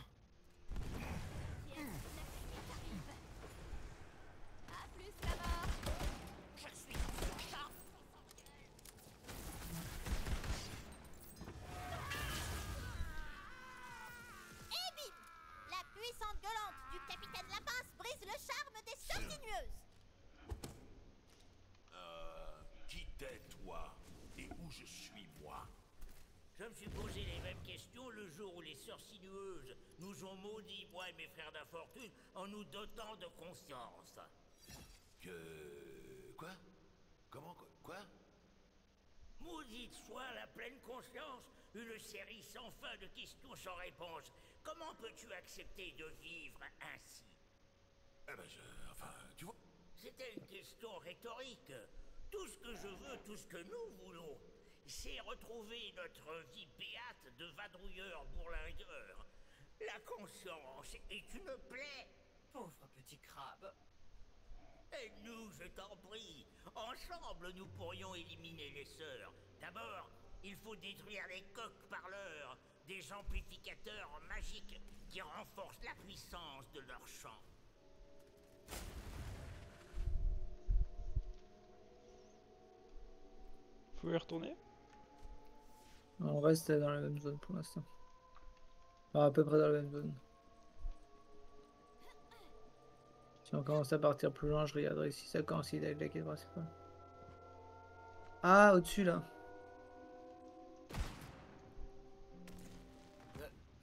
plus là-bas. Je suis ton chat. Et bim! La puissante gueulante du capitaine Lapince brise le charme des sœurs sinueuses. Qui t'es, toi? Et où je suis, moi? Je me suis posé les mêmes questions le jour où les sœurs sinueuses nous ont maudits, moi et mes frères d'infortune, en nous dotant de conscience. Quoi? Comment? Quoi? Maudite soit la pleine conscience, une série sans fin de questions sans réponse. Comment peux-tu accepter de vivre ainsi? Eh ben, enfin, tu vois... C'était une question rhétorique. Tout ce que je veux, tout ce que nous voulons, c'est retrouver notre vie béate de vadrouilleurs bourlingueurs. La conscience est une plaie. Pauvre petit crabe. Aide-nous, je t'en prie. Ensemble, nous pourrions éliminer les sœurs. D'abord, il faut détruire les coqs parleurs, des amplificateurs magiques qui renforcent la puissance de leur chant. Faut y retourner? On reste dans la même zone pour l'instant. Enfin, à peu près dans la même zone. Si on commence à partir plus loin, je regarderai si ça coïncide avec la quête principale. Ah, au-dessus là.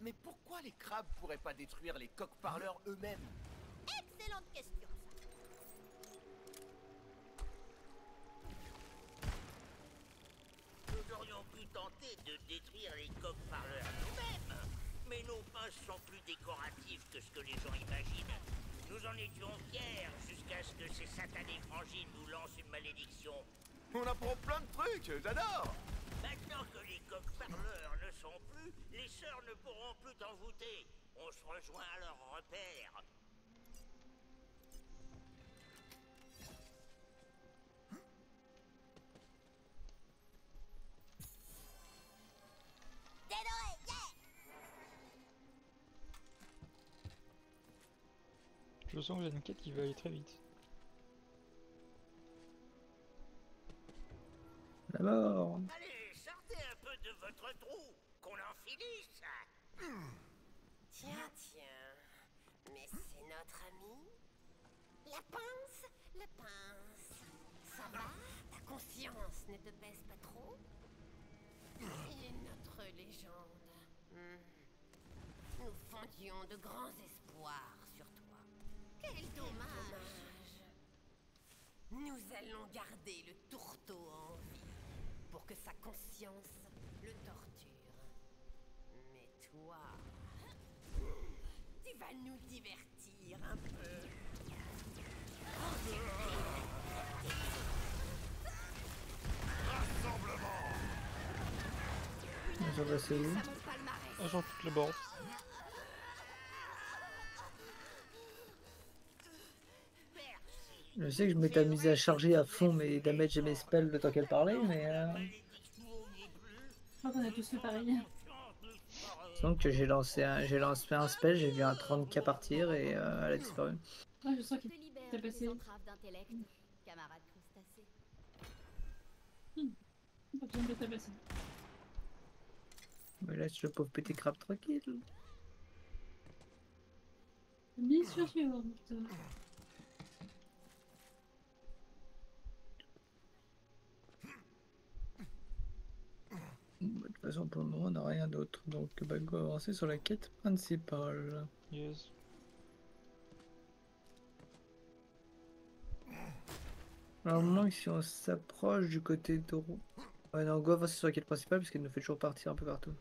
Mais pourquoi pourquoi les crabes pourraient pas détruire les coqs parleurs eux-mêmes? Excellente question, ça. Nous aurions pu tenter de détruire les coqs parleurs nous-mêmes. Mais nos postes sont plus décoratifs que ce que les gens imaginent. Nous en étions fiers jusqu'à ce que ces satanés frangines nous lancent une malédiction. On apprend plein de trucs, j'adore. Maintenant que les coqs parleurs ne sont plus, les sœurs ne pourront plus t'envoûter. On se rejoint à leur repère. Je sens que j'ai une quête qui va aller très vite. D'abord. Allez, sortez un peu de votre trou, qu'on en finisse. Tiens, tiens. Mais c'est notre ami. La pince, la pince. Ça va? Ta conscience ne te pèse pas trop? Et notre légende. Nous fondions de grands espoirs sur toi. Quel dommage. Nous allons garder le tourteau en vie pour que sa conscience le torture. Mais toi, tu vas nous divertir un peu. Ça va, c'est où? Ah, j'en toutes les bords. Je sais que je m'étais amusé à charger à fond mes damage et mes spells le temps qu'elle parlait, mais Je crois qu'on a tous fait pareil. donc j'ai lancé un spell, j'ai vu un 30k partir et elle a disparu. Ouais, je sens qu'il t'a passé. Camarade crustacé. Pas besoin de tabasser. Mais laisse le pauvre petit crabe tranquille. Mission suivante. De toute façon, pour le moment, on n'a rien d'autre. Donc, bah, go avancer sur la quête principale. Yes. Alors, au moment que si on s'approche du côté de... Ouais, non, go avancer sur la quête principale parce qu'elle nous fait toujours partir un peu partout.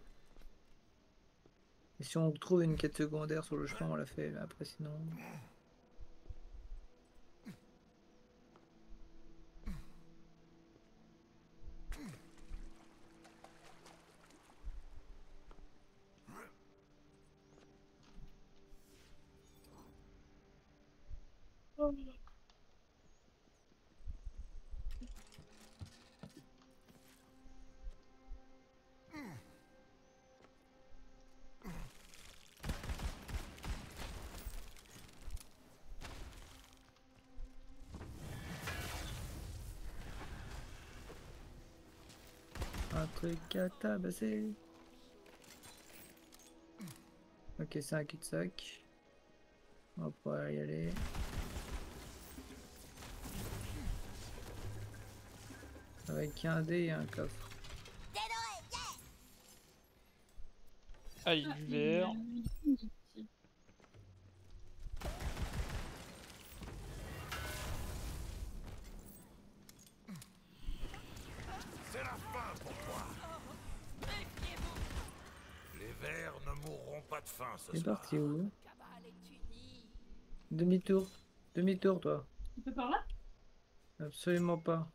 Et si on trouve une quête secondaire sur le chemin, on la fait. Mais après, sinon... Un truc à tabasser. Ok, c'est un cul-de-sac. On va pouvoir y aller. Avec un dé et un coffre. Ah, il y a du verre. C'est la fin pour toi. Les vers ne mourront pas de faim ce C'est soir. parti où? Demi-tour. Demi-tour, toi. On peut par là? Absolument pas.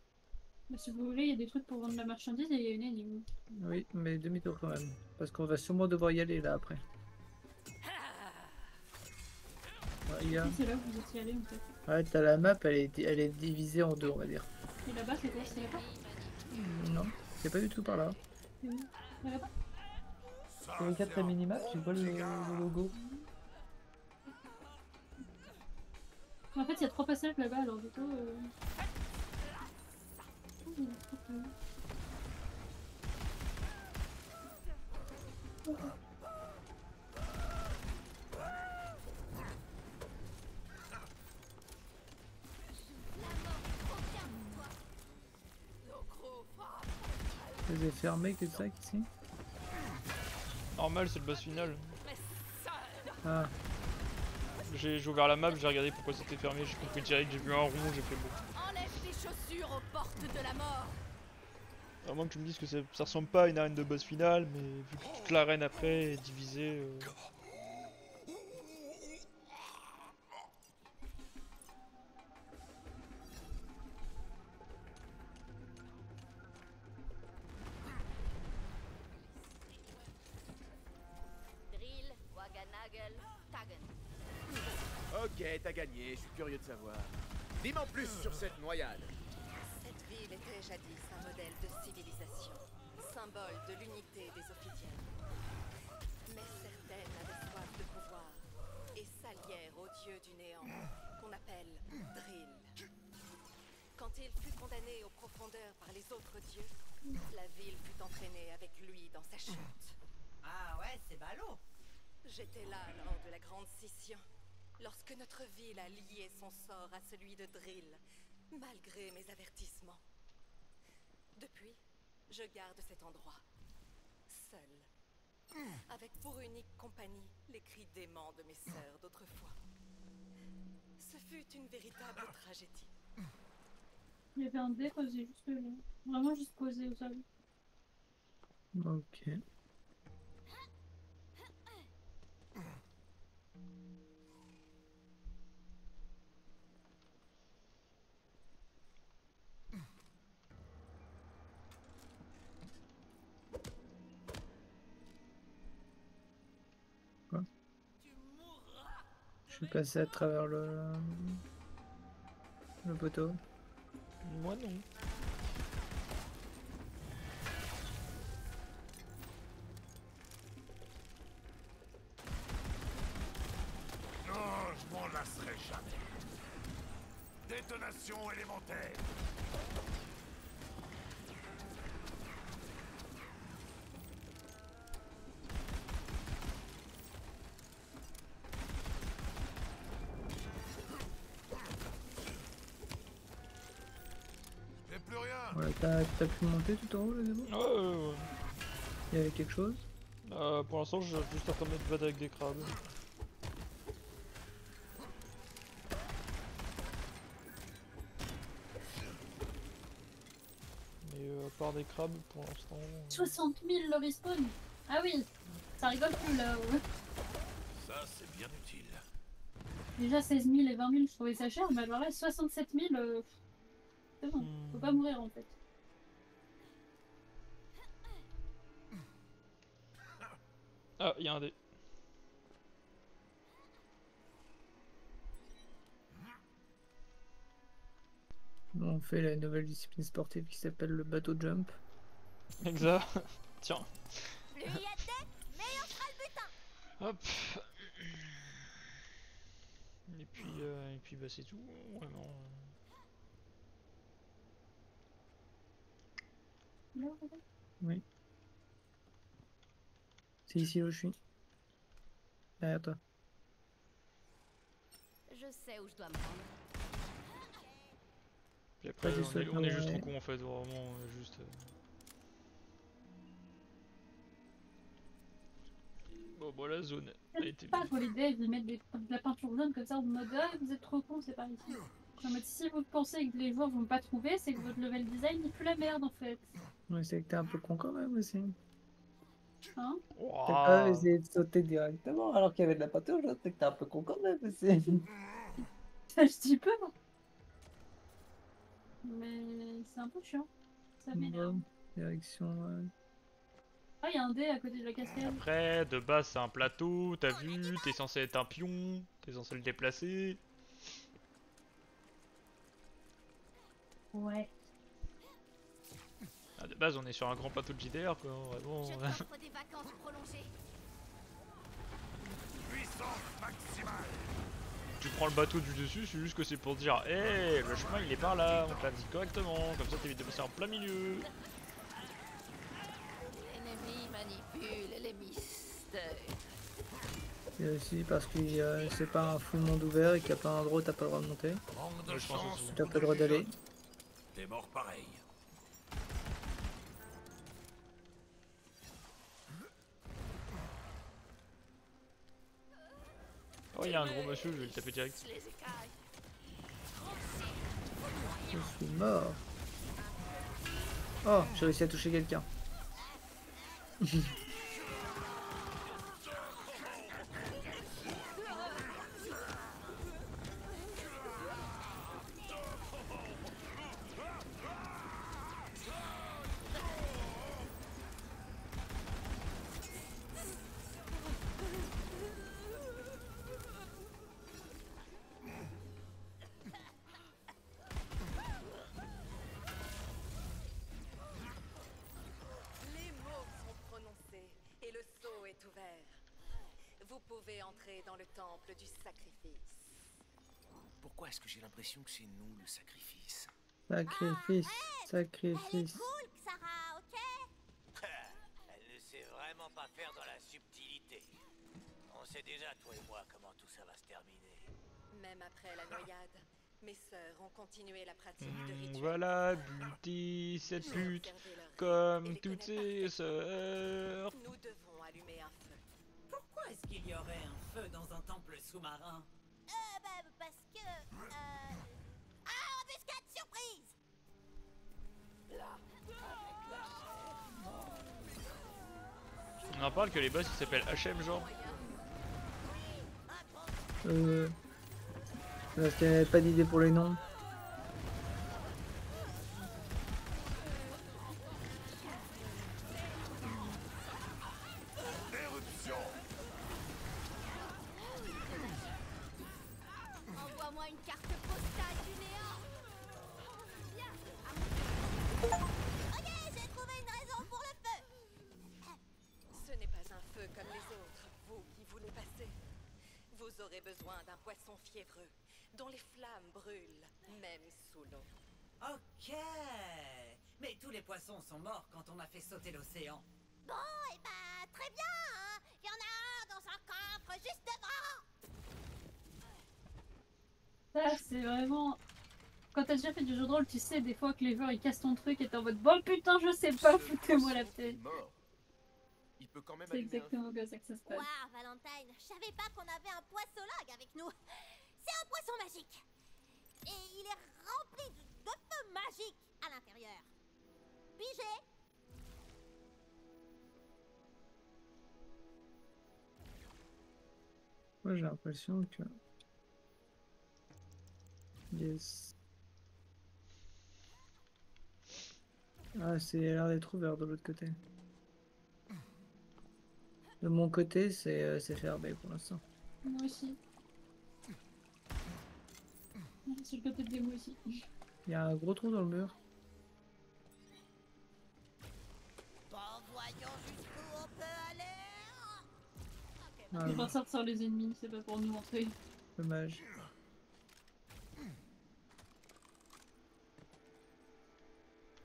Bah, si vous voulez, il y a des trucs pour vendre la marchandise et il y a une énigme. Oui, mais demi-tour quand même. Parce qu'on va sûrement devoir y aller là après. Ouais, il y a... C'est là où vous étiez allé en fait. Ouais, t'as la map, elle est divisée en deux, on va dire. Et là-bas, c'est quoi? C'est là-bas? Non, c'est pas du tout par là. C'est où? C'est là-bas? Tu regardes ta minimap, tu vois le logo. En fait, il y a 3 passages là-bas, alors du coup... Je les ai fermés que ça ici. Normal, c'est le boss final. Ah, J'ai ouvert la map, j'ai regardé pourquoi c'était fermé, j'ai compris direct, j'ai vu un rond, j'ai fait bon. Enlève tes chaussures aux portes de la mort. À moins que tu me dises que ça ressemble pas à une arène de boss finale, mais vu que toute l'arène après est divisée. Drill, Waganagel, Tagen. Ok, t'as gagné, je suis curieux de savoir. Dis-moi en plus sur cette noyade. Cette ville était jadis un modèle de civilisation, symbole de l'unité des Ophidiennes. Mais certaines avaient soif de pouvoir et s'allièrent au dieu du néant, qu'on appelle Drill. Quand il fut condamné aux profondeurs par les autres dieux, la ville fut entraînée avec lui dans sa chute. Ah ouais, c'est ballot. J'étais là lors de la grande scission, lorsque notre ville a lié son sort à celui de Drill, malgré mes avertissements. Depuis, je garde cet endroit, seul, avec pour unique compagnie les cris d'aimants de mes sœurs d'autrefois. Ce fut une véritable tragédie. Il y avait un dé posé juste là. Vraiment juste posé au sol. ok. Quoi? Je suis passé à travers le poteau. Moi non. Non, je m'en lasserai jamais. Détonation élémentaire. J'ai plus rien. Ouais, t'as pu monter tout en haut là d'abord? Ouais. Il y avait quelque chose? Pour l'instant, j'ai juste attendu de battre avec des crabes. Mais à part des crabes, pour l'instant. 60 000 le respawn. Ah oui, ça rigole plus là. Ouais. Ça, c'est bien utile. Déjà 16 000 et 20 000, je trouvais ça cher, mais alors là 67 000, c'est bon, faut pas mourir en fait. Ah, il y a un dé. On fait la nouvelle discipline sportive qui s'appelle le bateau jump. Exact. Tiens. Plus il y a de tête, meilleur sera le butin. Hop. Et puis bah c'est tout, vraiment. Oui. C'est ici où je suis. Derrière toi. Je sais où je dois me rendre. Puis après, Pas du on est juste ouais. trop con en fait, vraiment, juste. Bon, la zone a été Pas pour les devs, ils mettent de la peinture jaune comme ça en mode ah, vous êtes trop con, c'est pas ici. En mode si vous pensez que les joueurs vont pas trouver, c'est que votre level design n'est plus la merde en fait. Ouais, c'est que t'es un peu con quand même aussi. Hein? T'as quand même essayé de sauter directement alors qu'il y avait de la peinture jaune, c'est que t'es un peu con quand même aussi. Ça je dis peu. Mais c'est un peu chiant. Ça m'énerve. Bon, direction. Ah, il y a un dé à côté de la cascade. Après, de base, c'est un plateau, t'as vu, t'es censé être un pion, t'es censé le déplacer. Ouais. Ah, de base, on est sur un grand plateau de JDR, quoi, vraiment. Je t'offre des vacances prolongées. Puissance maximale. Tu prends le bateau du dessus, c'est juste que c'est pour dire hé, le chemin il est par là, on te l'indique correctement, comme ça t'évites de passer en plein milieu. L'ennemi manipule les mystères. Et aussi parce que c'est pas un full monde ouvert et qu'il n'y a pas un endroit où t'as pas le droit de monter. Manque de Ouais, je pense chance. aussi. T'as pas le droit d'aller. T'es mort pareil. Oh, il y a un gros monsieur, je vais le taper direct. Les écailles. Je suis mort. Oh, j'ai réussi à toucher quelqu'un. Les mots sont prononcés et le sceau est ouvert. Vous pouvez entrer dans le temple du sacrifice. Pourquoi est-ce que j'ai l'impression que c'est nous le sacrifice? Sacrifice, sacrifice. Cool, Xara, ok? Elle ne sait vraiment pas faire dans la subtilité. On sait déjà, toi et moi, comment tout ça va se terminer. Même après la noyade, mes sœurs ont continué la pratique de rituels. Voilà, buter cette J'ai pute observé leur rite et comme les toutes connais ses sœurs. Nous devons allumer un feu. Pourquoi est-ce qu'il y aurait un feu dans un temple sous-marin? Parce que... Ah, embuscade surprise! On en parle que les boss ils s'appellent HM genre. Parce qu'il n'y avait pas d'idée pour les noms. Envoie-moi une carte postale du néant! Bien, ok, j'ai trouvé une raison pour le feu! Ce n'est pas un feu comme les autres, vous qui voulez passer. Vous aurez besoin d'un poisson fiévreux, dont les flammes brûlent, même sous l'eau. Ok. Mais tous les poissons sont morts quand on a fait sauter l'océan. Bon, et bah, très bien, hein! Il y en a un dans un coffre juste devant! Ça, c'est vraiment. Quand t'as déjà fait du jeu de rôle, tu sais des fois que les joueurs ils cassent ton truc et t'es en mode bon putain, je sais pas, foutez-moi la paix. Mort. Il peut quand même C'est allumer un feu. exactement comme ça que ça se passe. Waouh, Valentine, je savais pas qu'on avait un poissologue avec nous. C'est un poisson magique. Et il est rempli de feu magique à l'intérieur. Pigé? Moi j'ai l'impression que... Yes. Ah, c'est l'air d'être ouvert de l'autre côté. De mon côté, c'est fermé pour l'instant. Moi aussi. Sur le côté de moi aussi. Il y a un gros trou dans le mur. Bon, voyons jusqu'où on peut aller. Ah, On va sortir les ennemis, c'est pas pour nous montrer. dommage.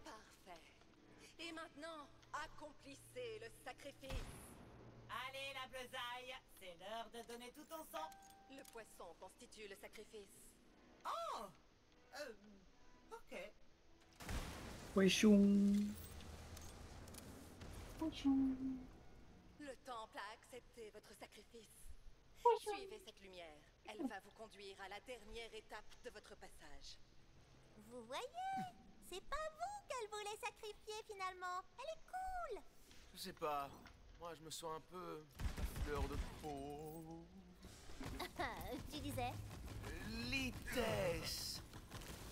Parfait. Et maintenant, accomplissez le sacrifice. Allez, la bleusaille, c'est l'heure de donner tout ton sang. Le poisson constitue le sacrifice. Oh ok. Wechoum. Le temple a accepté votre sacrifice. Poisson. Suivez cette lumière. Elle va vous conduire à la dernière étape de votre passage. Vous voyez? C'est pas vous qu'elle voulait sacrifier finalement. Elle est cool. Je sais pas. Moi, je me sens un peu à fleur de peau. Tu disais? Litesse.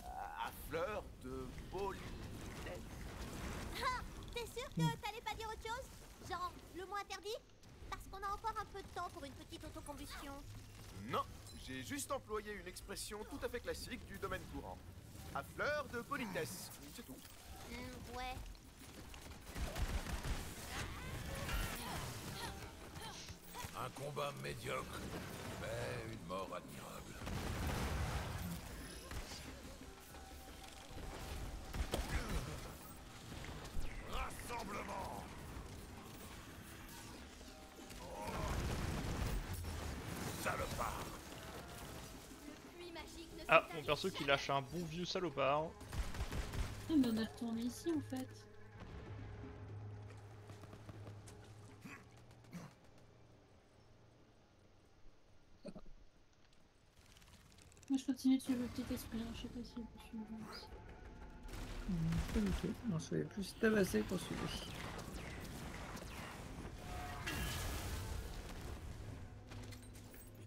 À fleur de politesse. Ah, t'es sûr que t'allais pas dire autre chose? Genre le mot interdit? Parce qu'on a encore un peu de temps pour une petite autocombustion. Non, j'ai juste employé une expression tout à fait classique du domaine courant. À fleur de politesse, c'est tout. Ouais. Un combat médiocre, mais une mort admirable. Rassemblement! Salopard! Le puits magique ne Ah, s'éteint mon perso qui jamais. lâche un bon vieux salopard. On en a retourné ici en fait. Moi je continue de suivre le petit esprit, hein. Je sais pas si vous suivez aussi. Pas du tout. On se fait plus tabasser pour celui.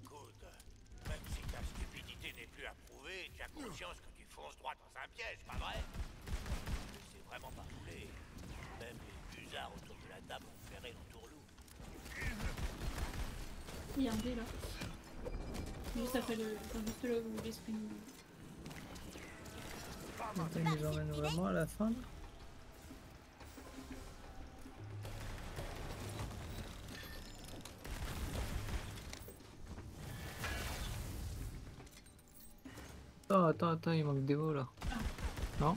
Écoute, même si ta stupidité n'est plus approuvée, tu as conscience que tu fonces droit dans un piège, pas vrai? C'est vraiment pas roulé. Même les busards autour de la table ont ferré l'entourloupe. Il y a un dé là. Juste après le. Enfin, juste là où l'esprit. Attends, il nous emmène vraiment à la fin là. Attends, il manque des mots là. Non?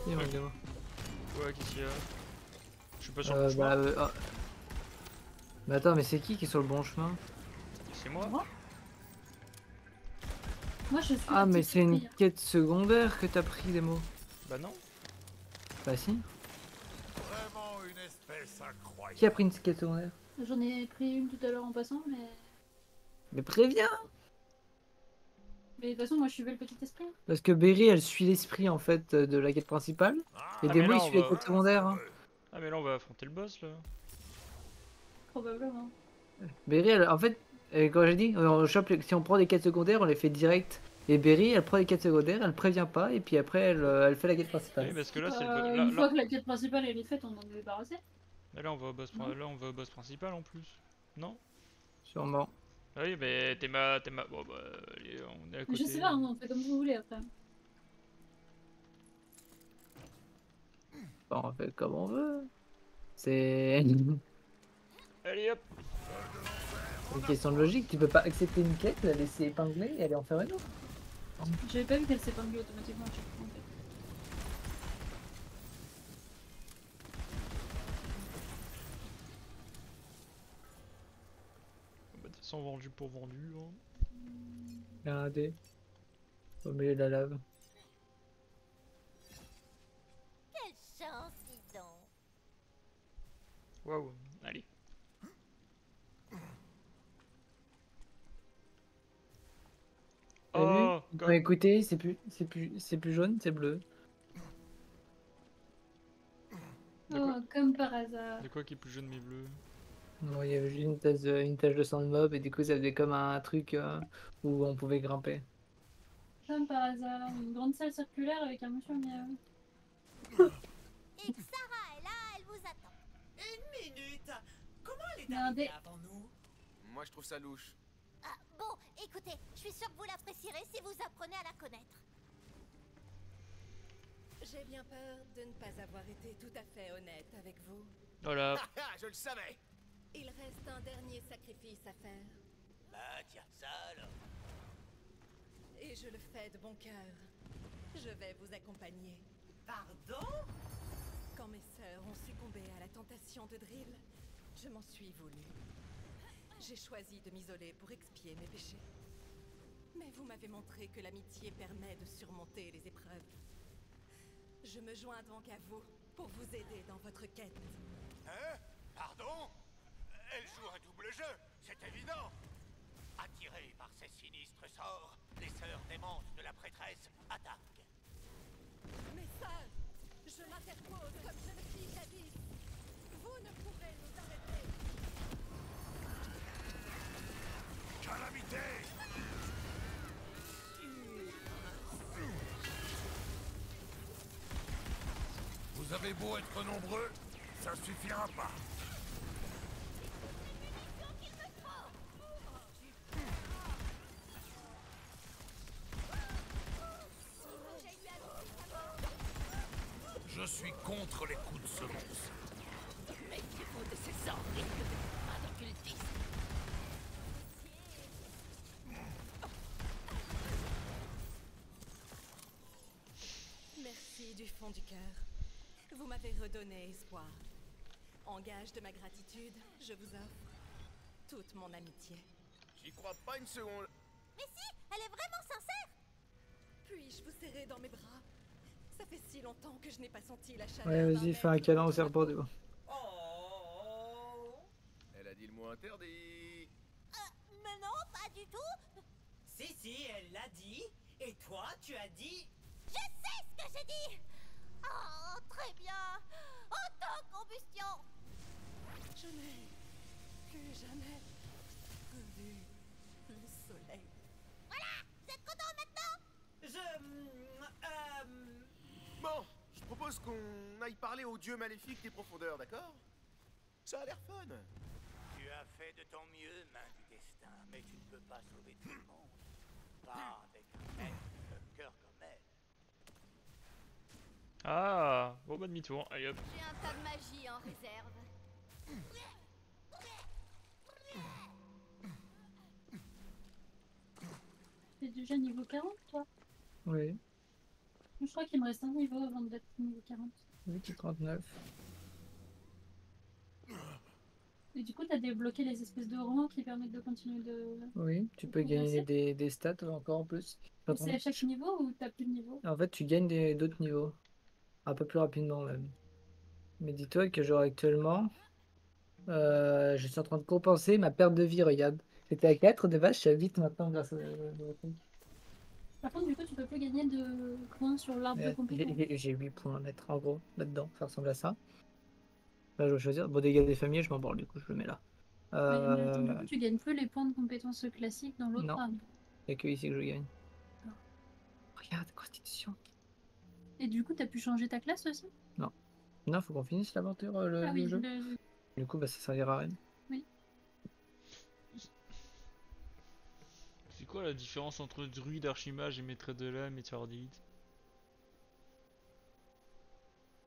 Il manque des mots. Ouais, qu'est-ce qu'il y a? Je suis pas sur le chemin. Mais attends, mais c'est qui est sur le bon chemin? C'est moi. Moi je suis. Ah, le mais petit c'est une esprit, hein. quête secondaire que t'as pris des mots. Bah non. Bah si. Vraiment une espèce incroyable. Qui a pris une quête secondaire? J'en ai pris une tout à l'heure en passant, mais. Mais préviens! Mais de toute façon, moi je suivais le petit esprit. Parce que Berry elle suit l'esprit en fait de la quête principale. Et Ah, Demo mais là, il on suit les va- quêtes secondaires. Hein. Ah mais là on va affronter le boss là. Probablement. Berry elle, en fait, quand j'ai dit, on chope si on prend des quêtes secondaires, on les fait direct. Et Berry elle prend des quêtes secondaires, elle prévient pas, et puis après elle fait la quête Oui, principale. parce que là c'est le Une fois que la quête principale elle est faite, on en est débarrassé. là on va au boss là on va au boss principal en plus. Non? Sûrement. Ah oui, mais t'es ma bon bah allez, on est à côté. Je sais pas, hein, on fait comme vous voulez après. Bon, on fait comme on veut. C'est Allez hop. une question de logique, tu peux pas accepter une quête, la laisser épingler et aller en faire une autre. J'avais pas vu qu'elle s'épinglait automatiquement à chaque fois en fait. Bah, de toute façon vendu pour vendu. Hein. Il y a un dé. Au milieu de la lave. Quelle chance, dis donc. Waouh, allez. T'as Oh, vu? comme- Ouais, écoutez, c'est plus jaune, c'est bleu. De quoi, Oh, comme par hasard. de quoi qui est plus jaune mais bleu? Non, il y avait juste une tache de sang de mob et du coup ça faisait comme un truc où on pouvait grimper. Comme par hasard, une grande salle circulaire avec un monsieur miaou. Et que Sarah est là, elle vous attend. Une minute. Comment elle est Il y a un arrivée dé. avant nous? Moi, je trouve ça louche. Ah, bon, écoutez, je suis sûre que vous l'apprécierez si vous apprenez à la connaître. J'ai bien peur de ne pas avoir été tout à fait honnête avec vous. Voilà. Ah, je le savais. Il reste un dernier sacrifice à faire. Bah tiens, ça alors. Et je le fais de bon cœur. Je vais vous accompagner. Pardon? Quand mes sœurs ont succombé à la tentation de Drill, je m'en suis voulu. J'ai choisi de m'isoler pour expier mes péchés. Mais vous m'avez montré que l'amitié permet de surmonter les épreuves. Je me joins donc à vous pour vous aider dans votre quête. Hein? Pardon? Elle joue un double jeu, c'est évident. Attirées par ces sinistres sorts, les sœurs démentes de la prêtresse attaquent. Mes sœurs, je m'interpose comme je le suis jadis. Vous ne pourrez nous arrêter. Calamité! Vous avez beau être nombreux, ça suffira pas. Je suis contre les coups de semonce. Méfiez-vous de ces horribles déploiements d'occultisme. Merci du fond du cœur. Vous m'avez redonné espoir. En gage de ma gratitude, je vous offre toute mon amitié. J'y crois pas une seconde. Mais si, elle est vraiment sincère. Puis-je vous serrer dans mes bras? Ça fait si longtemps que je n'ai pas senti la chaleur. Ouais, d'un vas-y, fais un maître câlin au contre ma serpent peau. de haut. Oh. Elle a dit le mot interdit. Mais non, pas du tout. Si, elle l'a dit. Et toi, tu as dit... Je sais ce que j'ai dit. Oh, très bien. Autocombustion. Je n'ai plus jamais revu le soleil. Voilà, vous êtes content maintenant? Bon, je propose qu'on aille parler au dieu maléfique des profondeurs, d'accord? Ça a l'air fun. Tu as fait de ton mieux, main du destin, mais tu ne peux pas sauver tout le monde. Pas avec un mec de cœur comme elle. Ah, bon bah demi-tour, allez hop. J'ai un tas de magie en réserve. T'es déjà niveau 40 toi? Oui, Je crois qu'il me reste un niveau avant d'être niveau 40. 8 et 39. Et du coup, t'as débloqué les espèces de rangs qui permettent de continuer de... Oui, tu peux progresser. gagner des stats encore en plus. Et c'est à chaque niveau ou t'as plus de niveau? En fait, tu gagnes d'autres niveaux. Un peu plus rapidement même. Mais dis-toi que genre actuellement, je suis en train de compenser ma perte de vie, regarde. J'étais à 4 de base, je suis à 8 maintenant grâce au truc. Par contre, du coup, tu peux plus gagner de points sur l'arbre de compétences. J'ai 8 points à mettre en gros là-dedans, ça ressemble à ça. Là, je vais choisir. Bon, dégâts des familles, je m'en branle, du coup, je le mets là. Mais attends, du coup, tu gagnes plus les points de compétences classiques dans l'autre Non. arbre. Il n'y a que ici que je gagne. Ah. Regarde, constitution. Et du coup, t'as pu changer ta classe aussi? Non. Non, faut qu'on finisse l'aventure, Ah le oui, jeu. Du coup, bah, ça servira à rien. Oui. C'est quoi la différence entre druide, archimage et maître de l'âme et tardite?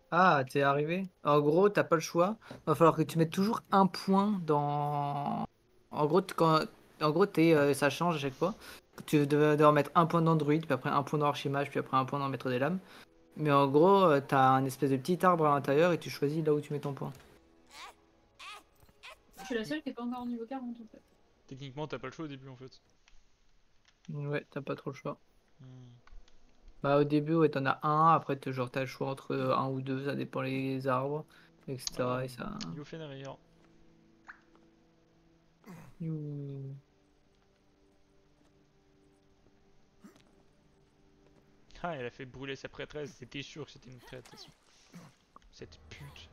Ah, t'es arrivé? En gros, t'as pas le choix. Va falloir que tu mettes toujours un point dans. En gros, ça change à chaque fois. Tu dois mettre un point dans druide, puis après un point dans archimage, puis après un point dans maître des lames. Mais en gros, t'as un espèce de petit arbre à l'intérieur et tu choisis là où tu mets ton point. Je suis la seule qui est pas encore au niveau 40 en fait. Techniquement, t'as pas le choix au début en fait. Ouais, t'as pas trop le choix. Hmm. Bah, au début, ouais, t'en as un. Après, genre, t'as le choix entre un ou deux, ça dépend les arbres, etc. Et ça. Yo Fenrir. You. Ah, elle a fait brûler sa prêtresse, c'était sûr que c'était une prêtresse. Cette pute.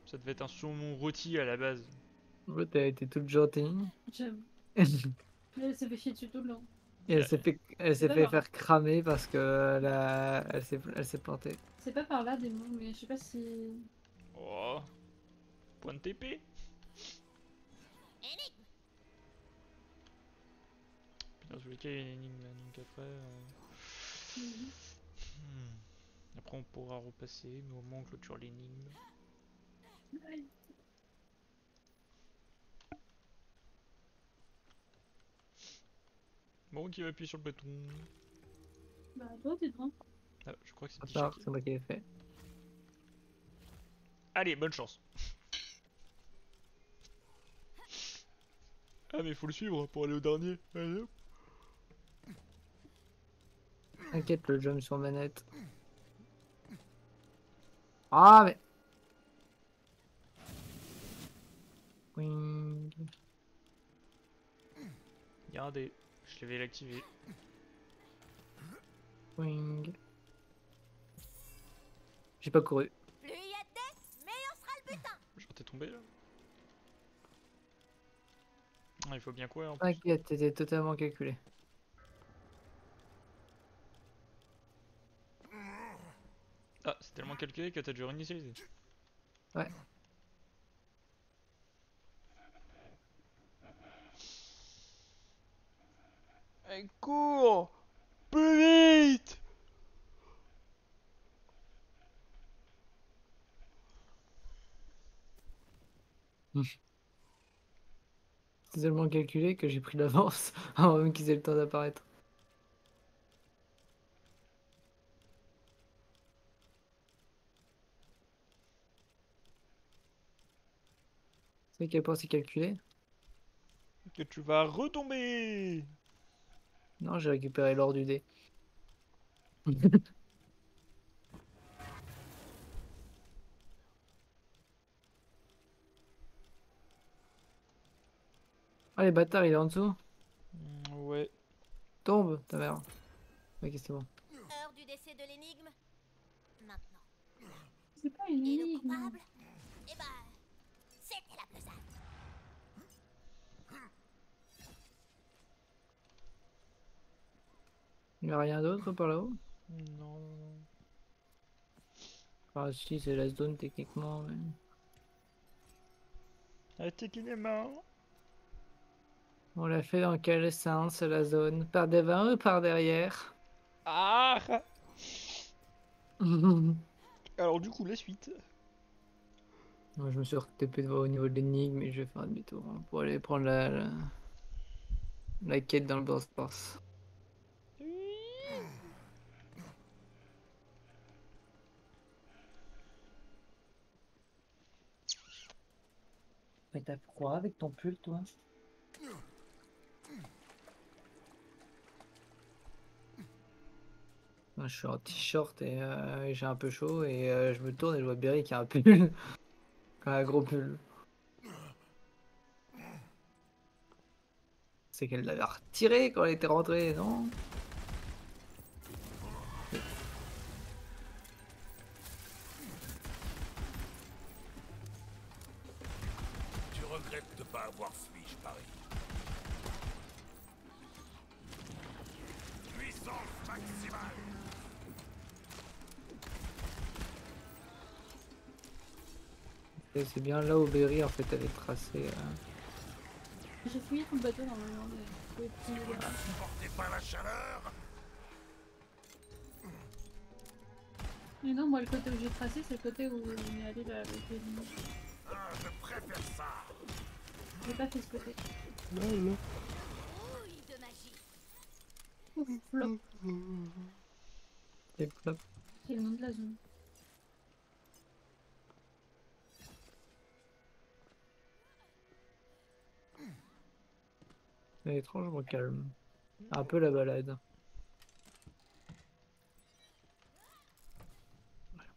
Ça devait être un saumon rôti à la base. Ouais, t'as été toute gentille. J'avoue. Elle s'est fait chier dessus tout le long. Et elle s'est C'est pas fait grave. faire cramer parce que elle s'est plantée. C'est pas par là, démon, mais je sais pas si... Oh. Point de TP. Dans tous les cas, il y a une énigme là, donc après... Après on pourra repasser, mais au moins on clôture l'énigme. Bon, qui va appuyer sur le bouton? Bah toi, t'es devant. Ah, je crois que c'est petit Ça, chèque. c'est moi qui l'ai fait. Allez, bonne chance. Ah mais faut le suivre pour aller au dernier. Allez hop. T'inquiète, le jump sur manette. Ah, mais. Wing. Regardez, je vais l'activer. Wing. J'ai pas couru. Plus il y a de dés, meilleur sera le butin. Genre t'es tombé là. Ah, il faut bien courir en plus. T'inquiète, t'étais totalement calculé. Ah, c'est tellement calculé que t'as dû réinitialiser. Ouais. Allez, cours! Plus vite! C'est tellement calculé que j'ai pris l'avance avant même qu'ils aient le temps d'apparaître. C'est à quel point c'est calculé? Que tu vas retomber! Non, j'ai récupéré l'or du dé. Ah, les bâtards, il est en dessous. Tombe, ta mère. Ok, c'est bon. Heure du décès de l'énigme. Maintenant. C'est pas une Et le énigme. coupable? Eh ben, c'était la pesade. Il n'y a rien d'autre par là-haut? Non. Ah si, c'est la zone techniquement, mais... Ah, techniquement. On l'a fait dans quel sens, la zone? Par devant ou par derrière? Ah. Moi, Alors du coup, la suite. je me suis retapé au niveau de l'énigme et je vais faire un demi-tour hein, pour aller prendre la quête dans le Brawl Stars. Mais t'as froid avec ton pull, toi? Moi, je suis en t-shirt et j'ai un peu chaud et je me tourne et je vois Berry qui a un pull. Un gros pull. C'est qu'elle l'avait retiré quand elle était rentrée, non? Tu regrettes de pas avoir fui, je parie. Puissance maximale. Et c'est bien là où Berry en fait avait tracé. J'ai fouillé tout le bateau normalement. Mais... Supportez pas la chaleur. Mais non, moi le côté où j'ai tracé, c'est le côté où on est allé là avec les lignes. Ah, je préfère ça. J'ai pas fait ce côté. Brouille de magie. Ouf, flop. Et plop. C'est le nom de la zone. C'est étrangement calme. Un peu la balade.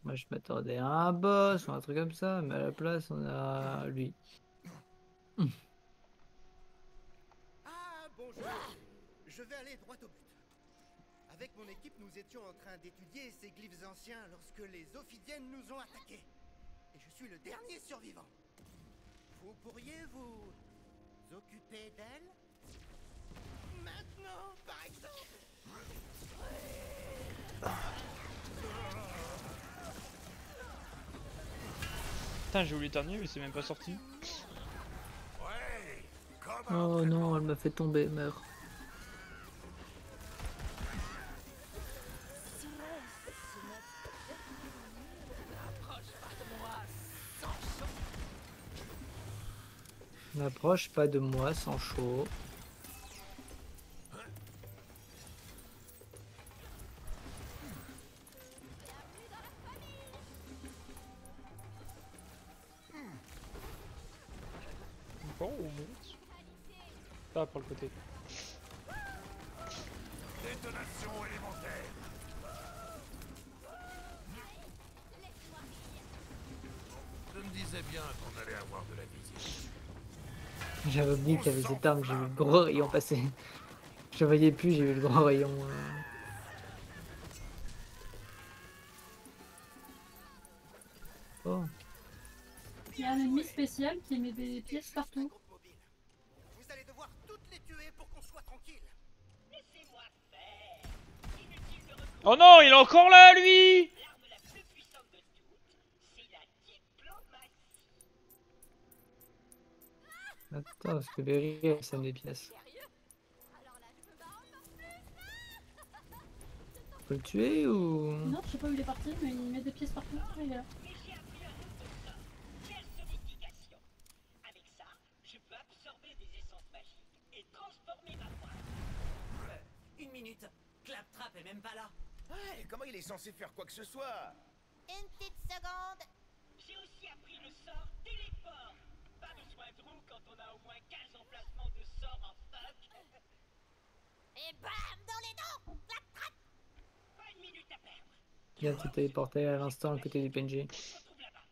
Moi je m'attendais à un boss ou un truc comme ça, mais à la place on a lui. Ah, bonjour. Je vais aller droit au but. Avec mon équipe, nous étions en train d'étudier ces glyphes anciens lorsque les Ophidiennes nous ont attaqués. Et je suis le dernier survivant. Vous pourriez vous occuper d'elle? Maintenant, par exemple. Putain, j'ai voulu éternuer, mais c'est même pas sorti. Ouais, comme Oh non, elle m'a fait tomber, meurs. N'approche pas de moi sans chaud. Bon, on monte. Ah, par le côté. détonation élémentaire. Je me disais bien qu'on allait avoir de la visite. J'avais oublié qu'il y avait cette arme, j'ai vu le gros rayon passer. Je voyais plus, j'ai vu le gros rayon. Oh. Il y a un ennemi spécial qui met des pièces partout. Vous allez devoir toutes les tuer pour qu'on soit tranquille. Laissez-moi faire. Inutile de recourir. Oh non, il est encore là, lui! L'arme la plus puissante de toutes, c'est la diplomatie. Attends, parce que Berry elle sème des pièces. Alors là, je me bats encore plus. Faut le tuer ou... Non, je sais pas où il est parti, mais il met des pièces partout. Ah, il est là. Mais j'ai appris un autre ça. Personnification. Avec ça, je peux absorber des essences magiques et transformer ma voix. Une minute. Claptrap est même pas là. Ouais, comment il est censé faire quoi que ce soit? Une petite seconde. J'ai aussi appris le sort téléport. Pas besoin de roue quand on a au moins 15 emplacements de sorts en stock. Et bam dans les dents. Clap. Pas une minute à perdre. Il vient de se téléporter à l'instant à côté du PNJ. On se retrouve là-bas.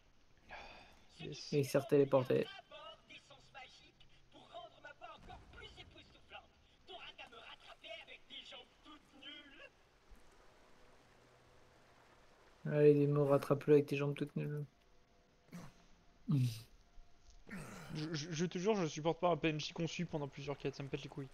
Yes. Et il s'est téléporté. D'abord d'essence magique pour rendre ma voix encore plus époustouflante. T'auras qu'à me rattraper avec des gens Allez, me rattrape-le avec tes jambes toutes nulles. Je te jure, je supporte pas un PNJ qu'on suit pendant plusieurs quêtes, ça me pète les couilles.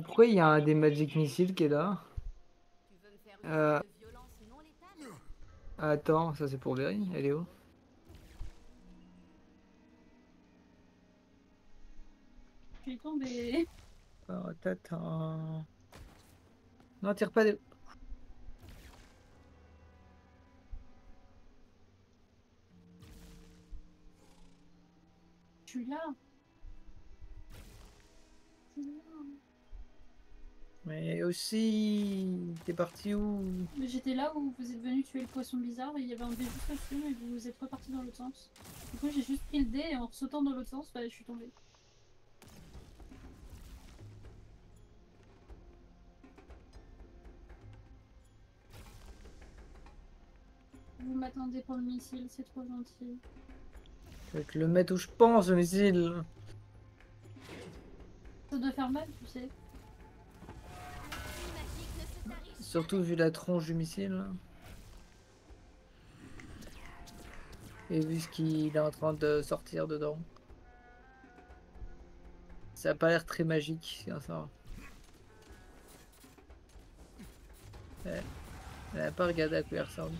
Pourquoi il y a un des Magic Missiles qui est là? Attends, ça c'est pour Berry, elle est où? Je suis tombée. Oh, t'attends. Non, tire pas des... Je suis là. Je suis là. Mais aussi... T'es parti où? Mais j'étais là où vous êtes venu tuer le poisson bizarre et il y avait un dé juste au-dessus et vous êtes reparti dans l'autre sens. Du coup j'ai juste pris le dé et en sautant dans l'autre sens, bah, je suis tombée. Vous m'attendez pour le missile, c'est trop gentil. Je vais te le mettre où je pense, le missile. Ça doit faire mal, tu sais. Surtout vu la tronche du missile. Et vu ce qu'il est en train de sortir dedans. Ça a pas l'air très magique, ça. Elle a pas regardé à quoi il ressemble.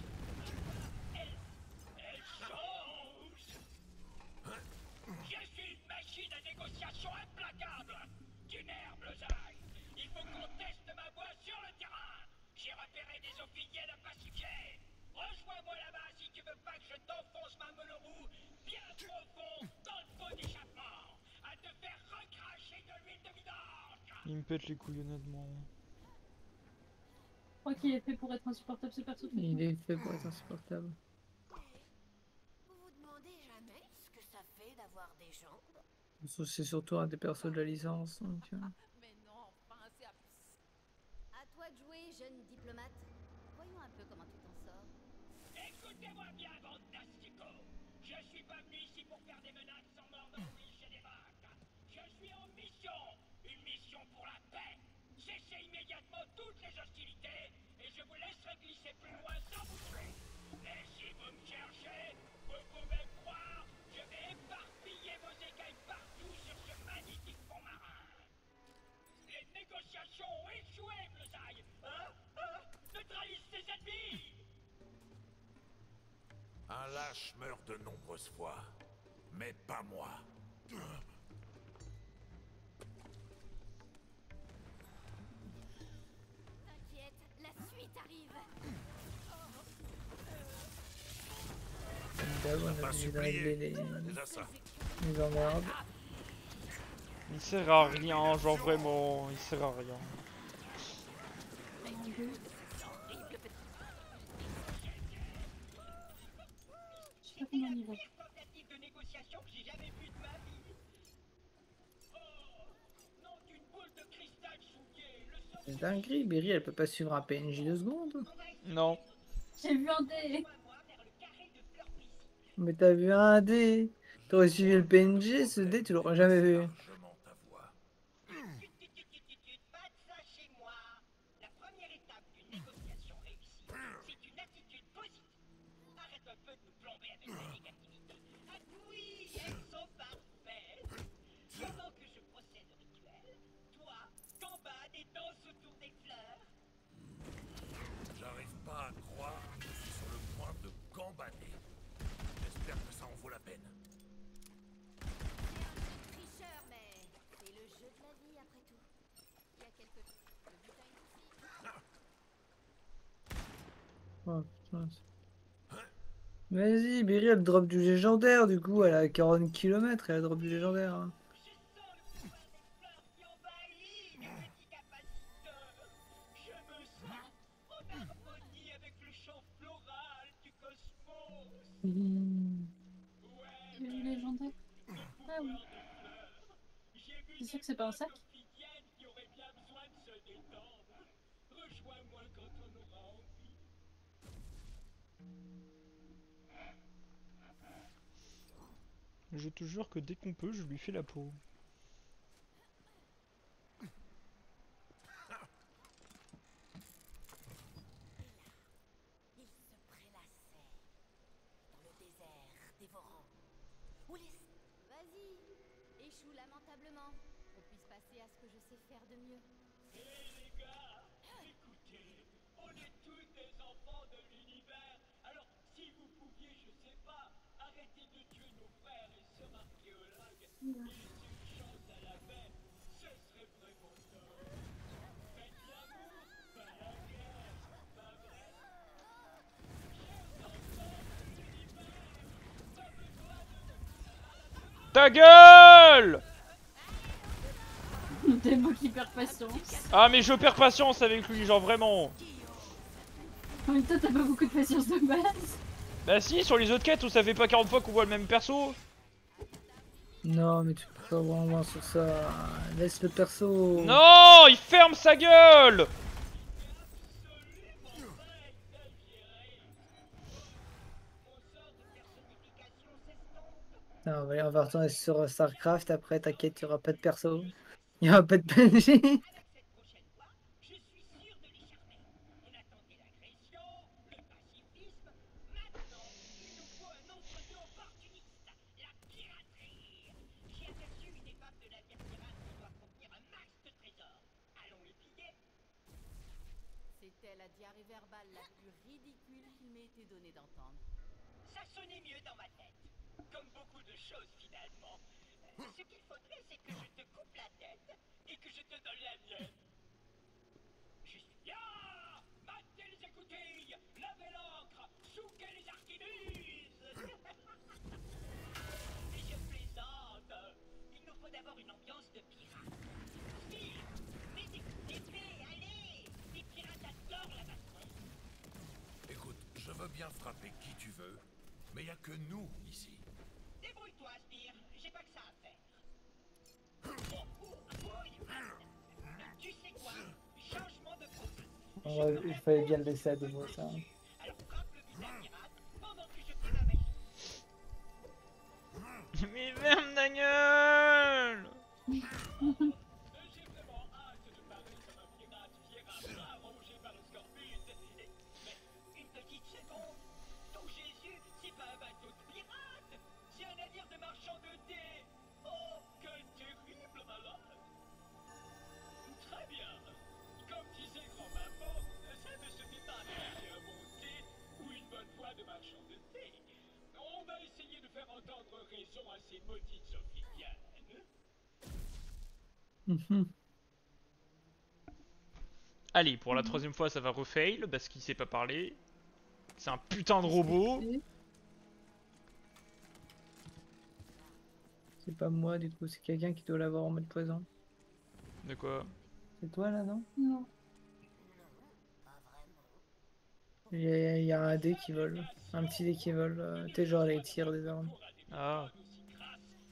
Il me pète les couilles honnêtement. Je crois qu'il est fait pour être insupportable ce perso. Il est fait pour être insupportable. Vous vous demandez jamais ce que ça fait d'avoir des jambes? C'est surtout un des persos de la licence. Donc, Mais non, enfin, c'est abs... À toi de jouer, jeune diplomate. Voyons un peu comment tu t'en sors. Écoutez-moi bien, Fantastico. Je suis pas venu ici pour faire des menaces sans mordre chez des vagues. Je suis en mission. Une mission pour la paix. Cessez immédiatement toutes les hostilités et je vous laisserai glisser plus loin sans vous tuer. Et si vous me cherchez, vous pouvez me croire, je vais éparpiller vos écailles partout sur ce magnifique fond marin. Les négociations ont échoué, Bleusaille. Neutralise tes ennemis. Un lâche meurt de nombreuses fois, mais pas moi. T'inquiète, la suite arrive. d'abord, on a obligé de régler les emmerdes. Il sert à rien, genre vraiment, il sert à rien. Je sais pas comment on y va. Tentative de négociation que j'ai jamais vue de ma vie. Oh, non d'une boule de cristal souillé. C'est dinguerie, Berry, elle peut pas suivre un PNJ 2 secondes. Non. J'ai vu un dé. Mais t'as vu un dé. T'aurais suivi le PNJ, ce dé, tu l'aurais jamais vu. Pas de ça chez moi. La première étape d'une négociation réussie, c'est une attitude positive. Arrête un peu de nous plomber avec la négativité. Ah oui, elles sont parfaites. Pendant que je procède au rituel, toi, gambade et danse autour des fleurs. J'arrive pas à croire que je suis sur le point de gambader. J'espère que ça en vaut la peine. Tricheur, mais c'est le jeu de la vie après tout. Il y a quelques... Le butin est ici. Oh, putain. Vas-y, Berry, elle drop du légendaire, du coup, elle a 40 km, elle a drop du légendaire. Hein. J'ai vu légendaire. Ah oui. C'est sûr que c'est pas un sac? Rejoins-moi quand on aura envie. Je te jure que dès qu'on peut, je lui fais la peau. Il se prélassait dans le désert dévorant. Où les... Vas-y, échoue lamentablement. Qu'on puisse passer à ce que je sais faire de mieux. Hé les gars, écoutez, on est tous des enfants de l'univers. Alors, si vous pouviez, je sais pas, arrêter de tuer nos frères et sœurs archéologues et laisser une chance à la paix, ce serait vraiment top. Faites l'amour, pas la guerre, pas vrai? Chers enfants de l'univers, pas besoin de... Ta gueule! Démo qui perd patience. Ah mais je perds patience avec lui, genre vraiment. En même temps, t'as pas beaucoup de patience de base. Bah si, sur les autres quêtes où ça fait pas 40 fois qu'on voit le même perso. Non, mais tu peux pas vraiment sur ça. Laisse le perso. Non, il ferme sa gueule. Non, on va retourner sur StarCraft, après t'inquiète, il y aura pas de perso. Il y aura pas de PNJ. C'était la diarrhée verbale la plus ridicule qu'il m'ait été donné d'entendre. Ça sonnait mieux dans ma tête. Comme beaucoup de choses finalement. Ce qu'il faudrait, c'est que je te coupe la tête et que je te donne la mienne. Je suis bien. Matez les écoutilles, lavez l'encre, souquez les arquibuses. Et je plaisante. Il nous faut d'abord une ambiance de pirate. Steve, mets des coups d'épée, allez. Les pirates adorent la bataille. Écoute, je veux bien frapper qui tu veux, mais y a que nous ici. Débrouille-toi, Spire, j'ai pas que ça à faire. Tu sais quoi? Changement de position. Il fallait bien le laisser à démo ça. Alors frappe le visage pirate pendant que je fais ma magie. Mais ferme ta gueule. J'ai vraiment hâte de parler comme un pirate fier à bras rongé par le scorbut. Mais une petite seconde. Ton Jésus, c'est pas un bateau de pirate. C'est un navire de marchands de thé. Oh, quel terrible malade. Très bien. Comme disait grand-maman, ça ne se fait pas avec un bon thé ou une bonne voix de marchand de thé. On va essayer de faire entendre raison à ces maudites ophidiennes. Allez, pour la troisième fois, ça va refail parce qu'il sait pas parler. C'est un putain de robot. C'est pas moi du coup, c'est quelqu'un qui doit l'avoir en mode poison. De quoi? C'est toi là, non? Non. Il y a un dé qui vole. Un petit dé qui vole. Tu sais, genre les tirs des armes. Ah.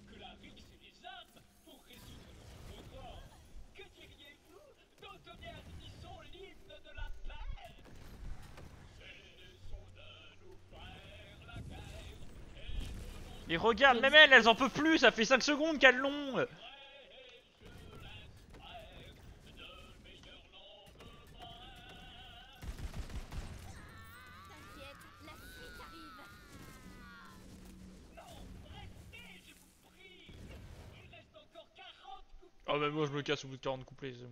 Que la rixe et les armes pour résoudre nos problèmes. Que diriez-vous d'entonner à l'unisson l'hymne de la paix? Cessons de nous faire la guerre. Et regarde, même elles en peuvent plus, ça fait 5 secondes qu'elles l'ont. T'inquiète, la suite arrive. Non, restez, je vous prie. Il reste encore 40 coups. Ah bah moi je me casse au bout de 40 couplets. Je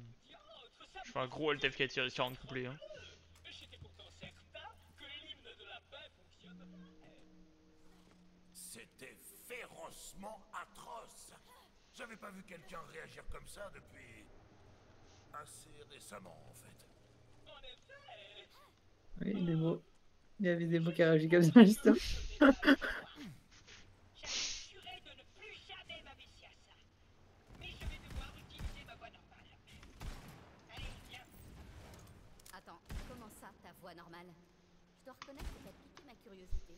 fais un gros alt F4 tiré 40 couplets. Hein. J'étais pourtant certain que l'hymne de la paix fonctionnerait. C'était férocement atroce. J'avais pas vu quelqu'un réagir comme ça depuis assez récemment en fait. En effet. Oui, des mots. Il y avait des mots qui réagissent comme ça justement. J'avais juré de ne plus jamais m'abaisser à ça. Mais je vais devoir utiliser ma voix normale. Allez, viens. Attends, comment ça, ta voix normale? Je dois reconnaître que t'as piqué ma curiosité.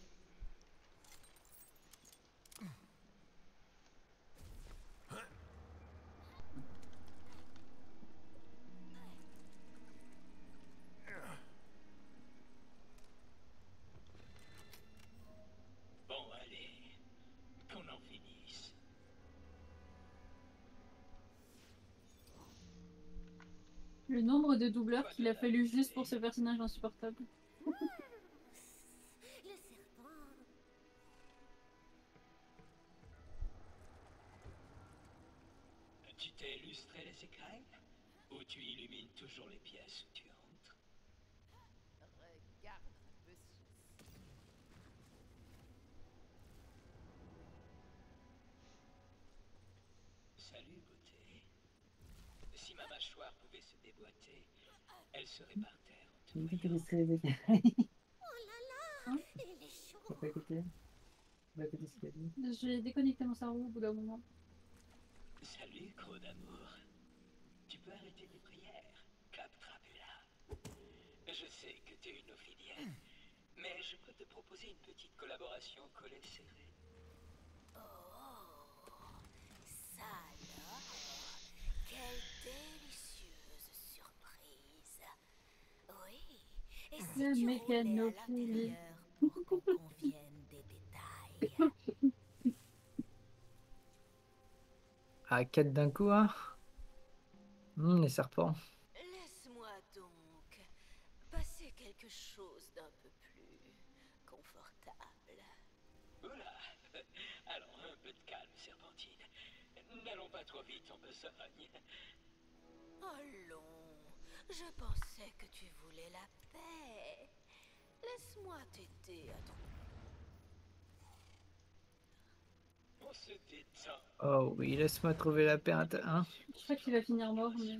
Le nombre de doubleurs qu'il a fallu juste pour ce personnage insupportable. Le serpent. Tu t'es illustré les écailles? Ou tu illumines toujours les pièces où tu entres? Regarde un peu ceci. Salut, beauté. Si ma mâchoire pouvait se déboîter, elle serait par terre. Tu me dis que c'est les écailles. Oh là là, il est chaud. T'as pas écouté? T'as pas écouté ce qu'il a dit? J'ai déconnecté mon cerveau au bout d'un moment. Salut, gros d'amour. Tu peux arrêter tes prières, Cap Dracula. Je sais que t'es une ophidienne, mais je peux te proposer une petite collaboration collée serrée. Oh, ça alors, quelle délicieuse surprise. Oui, et si Le tu roulais à mécanophilie. l'intérieur pour qu'on convienne des détails. Ah, 4 d'un coup, hein? Les serpents. Laisse-moi donc passer quelque chose d'un peu plus confortable. Oula. Alors, un peu de calme, Serpentine. N'allons pas trop vite en besogne. Allons, je pensais que tu voulais la paix. Laisse-moi t'aider à trouver. On se détend. Oh oui, laisse-moi trouver la paix. Hein? Je crois qu'il va finir mort, mais...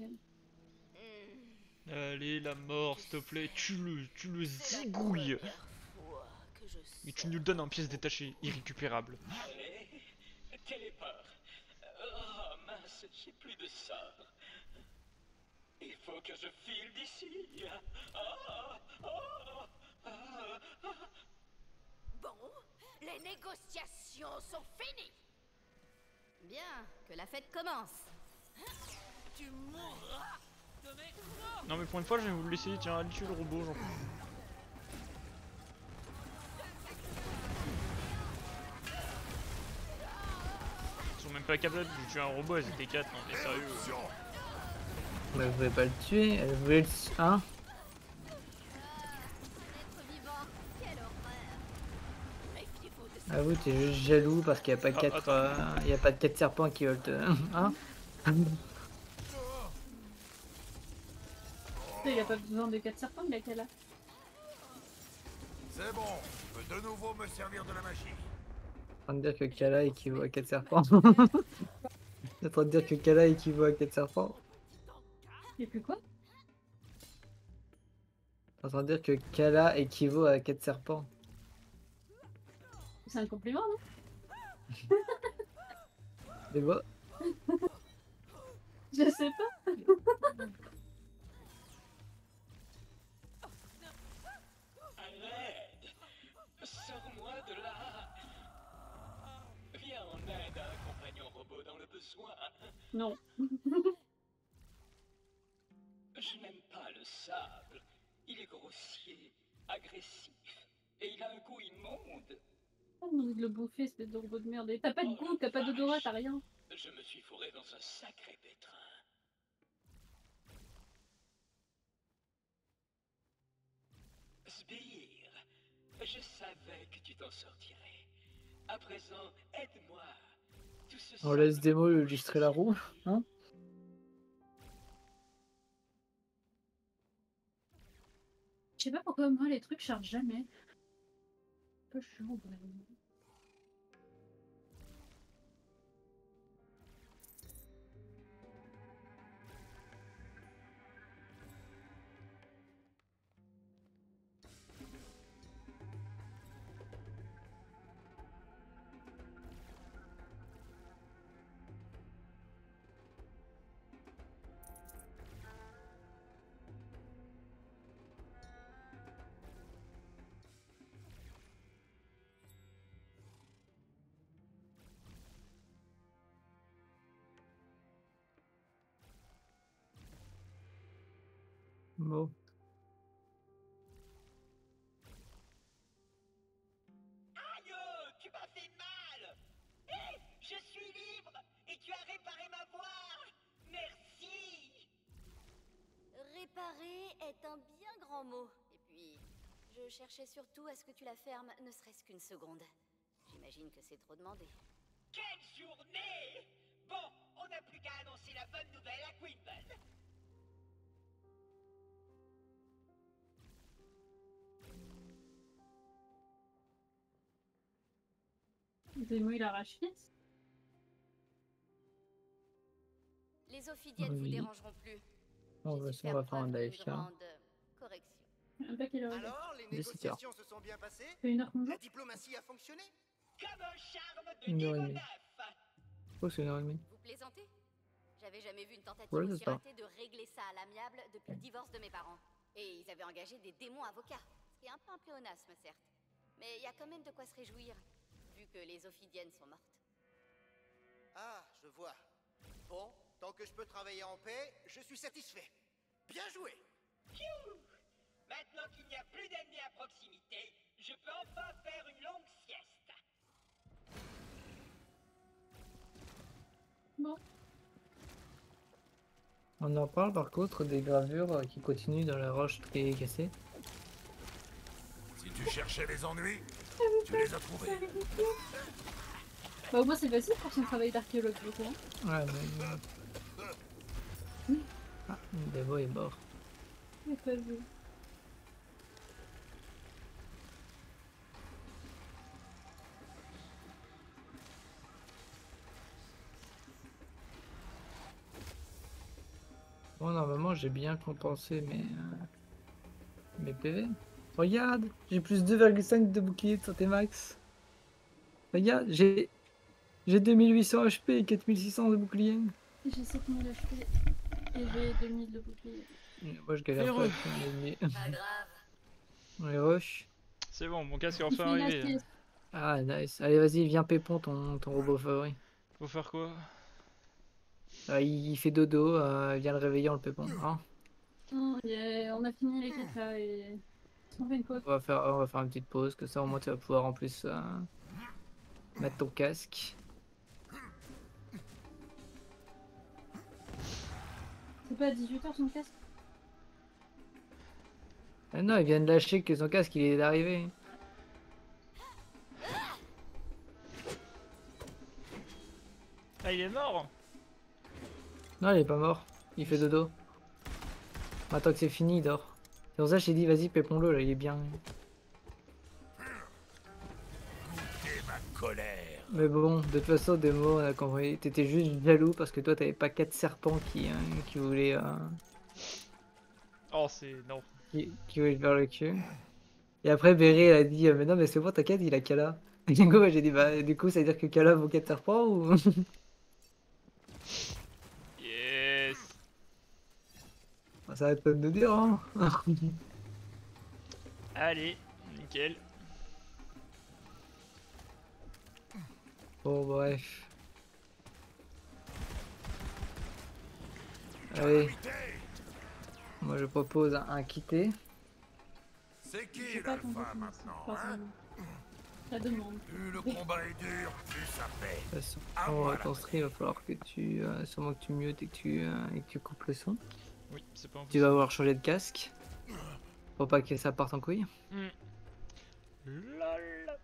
Allez, la mort, s'il te plaît, tu le zigouilles. Mais tu nous le donnes en pièces détachées, irrécupérables. Allez, téléport. Oh mince, j'ai plus de sort. Il faut que je file d'ici. Bon, les négociations sont finies. Bien, que la fête commence. Tu mourras de mes crocs. Non mais pour une fois, je vais vous le laisser, tiens, allez tuer le robot, j'en fous. Ils sont même pas capables de tuer un robot, elles étaient 4, non mais sérieux. Mais vous pouvez pas le tuer, elle voulait le... Hein? Avoue, t'es juste jaloux parce qu'il n'y a pas 4 il y a pas de 4 serpents qui veulent te... Hein? Il a pas besoin de 4 serpents, il a qu'à là. C'est bon, je peux de nouveau me servir de la magie. En train de dire que Kala équivaut à 4 serpents. T'es en train de dire que Kala équivaut à 4 serpents. Et puis quoi? T'es en train de dire que Kala équivaut à 4 serpents. C'est un compliment, non? Mais bon. Je sais pas. À l'aide! Sors-moi de là! Viens en aide à un compagnon robot dans le besoin. Non. Je n'aime pas le sable. Il est grossier, agressif, et il a un goût immonde. Oh, on a envie de le bouffer, espèce de robot de merde. Et t'as pas de goût, t'as pas d'odorat, t'as rien. Je me suis fourré dans un sacré pétrin. Sbire, je savais que tu t'en sortirais. À présent, aide-moi. Tout ce On laisse Démo illustrer la roue, hein? Je sais pas pourquoi moi les trucs chargent jamais. Un peu chaud, vraiment. Bon. Aïe, tu m'as fait mal. Hé, je suis libre et tu as réparé ma voix. Merci. est un bien grand mot. Et puis, je cherchais surtout à ce que tu la fermes, ne serait-ce qu'une seconde. J'imagine que c'est trop demandé. Quelle journée! Bon, on n'a plus qu'à annoncer la bonne nouvelle à Queenbud. Démo, il arrache vite. Les Ophidiennes vous Oui. dérangeront plus. On va faire un live chat. Grande correction. Un paquet de regards. Alors, les 17 heures. négociations se sont bien passées? Fait 1h qu'on La diplomatie a fonctionné? Comme un charme de Une heure et niveau demie. 9. Oh, c'est 1h30. Vous plaisantez? J'avais jamais vu une tentative Ouais, c'est aussi ça. ratée de régler ça à l'amiable depuis le divorce de mes parents. Et ils avaient engagé des démons avocats. Ce qui est un peu un pléonasme, certes. Mais il y a quand même de quoi se réjouir, vu que les Ophidiennes sont mortes. Ah, je vois. Bon, tant que je peux travailler en paix, je suis satisfait. Bien joué. Phew! Maintenant qu'il n'y a plus d'ennemis à proximité, je peux enfin faire une longue sieste. Bon. On en parle par contre des gravures qui continuent dans la roche très cassée. Si tu cherchais les ennuis, tu les as trouvés. Bah, au moins, c'est facile pour son travail d'archéologue, je crois. Ouais, mais... Ah, Devo est mort. Il pas vu. Bon, normalement, j'ai bien compensé mes PV. Regarde, j'ai plus 2,5 de bouclier de santé max. Regarde, j'ai 2800 HP et 4600 de bouclier. J'ai 7000 HP et j'ai 2000 de bouclier. Moi, je galère pas. Heureux. Pas grave. Rush. C'est bon, mon casque est Il enfin fait la arrivé. sieste. Ah, nice. Allez, vas-y, viens Pépon, ton robot favori. Faut faire quoi? Il fait dodo, viens le réveiller en le Pépon. Hein, Non, on a fini les quêtes là et on fait une pause. on va faire une petite pause, que ça au moins tu vas pouvoir en plus mettre ton casque. C'est pas à 18h son casque? Ah non, il vient de lâcher que son casque il est d'arriver. Ah, il est mort? Non, il est pas mort. Il fait dodo. Attends que c'est fini, il dort. C'est pour ça que j'ai dit, vas-y, pépon-le, là, il est bien. Et ma colère. Mais bon, de toute façon, Demo, on a compris. T'étais juste jaloux parce que toi, t'avais pas 4 serpents qui voulaient... Oh, c'est... non. qui voulaient te faire le cul. Et après, Berry, elle a dit, mais non, mais c'est bon, t'inquiète, il a Kala. Et du coup, moi, j'ai dit, bah, du coup, ça veut dire que Kala vaut 4 serpents ou... Yes. Ça va être pas de nous dire, hein. Allez, nickel. Bon, bref. Allez. Moi, je propose un quitter. C'est qui J'ai pas compris l'alpha comment maintenant, ça se passe, hein? La demande. Plus le combat est dur, plus ça paie. De toute façon, À on moi, va la construire, il va falloir que tu... sûrement que tu mutes et que tu coupes le son. Oui, c'est pas Tu impossible. vas avoir changé de casque. Faut pas que ça parte en couille. Lol.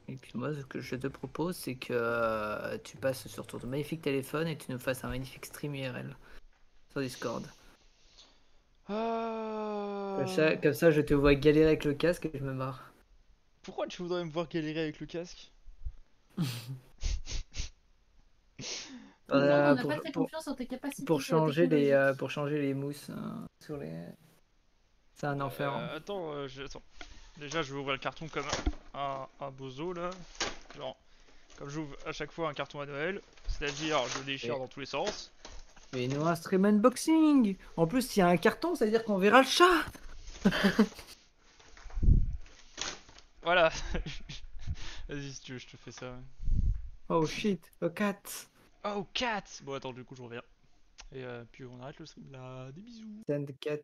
Et puis moi, ce que je te propose, c'est que tu passes sur ton magnifique téléphone et tu nous fasses un magnifique stream IRL sur Discord. Comme ça, je te vois galérer avec le casque et je me marre. Pourquoi tu voudrais me voir galérer avec le casque? Non, on n'a pas très confiance en tes capacités. pour changer les mousses sur les... C'est un enfer. Hein. Attends, attends. Déjà, je vais ouvrir le carton comme un bozo là. Genre, comme j'ouvre à chaque fois un carton à Noël. C'est-à-dire, je le déchire dans tous les sens. Mais nous, un stream unboxing. En plus, s'il y a un carton, ça veut dire qu'on verra le chat. Voilà. Vas-y, si tu veux, je te fais ça. Oh shit, a cat. Oh, cat. Bon, attends, du coup, je reviens. Et puis, on arrête le stream là. Des bisous. Send cat.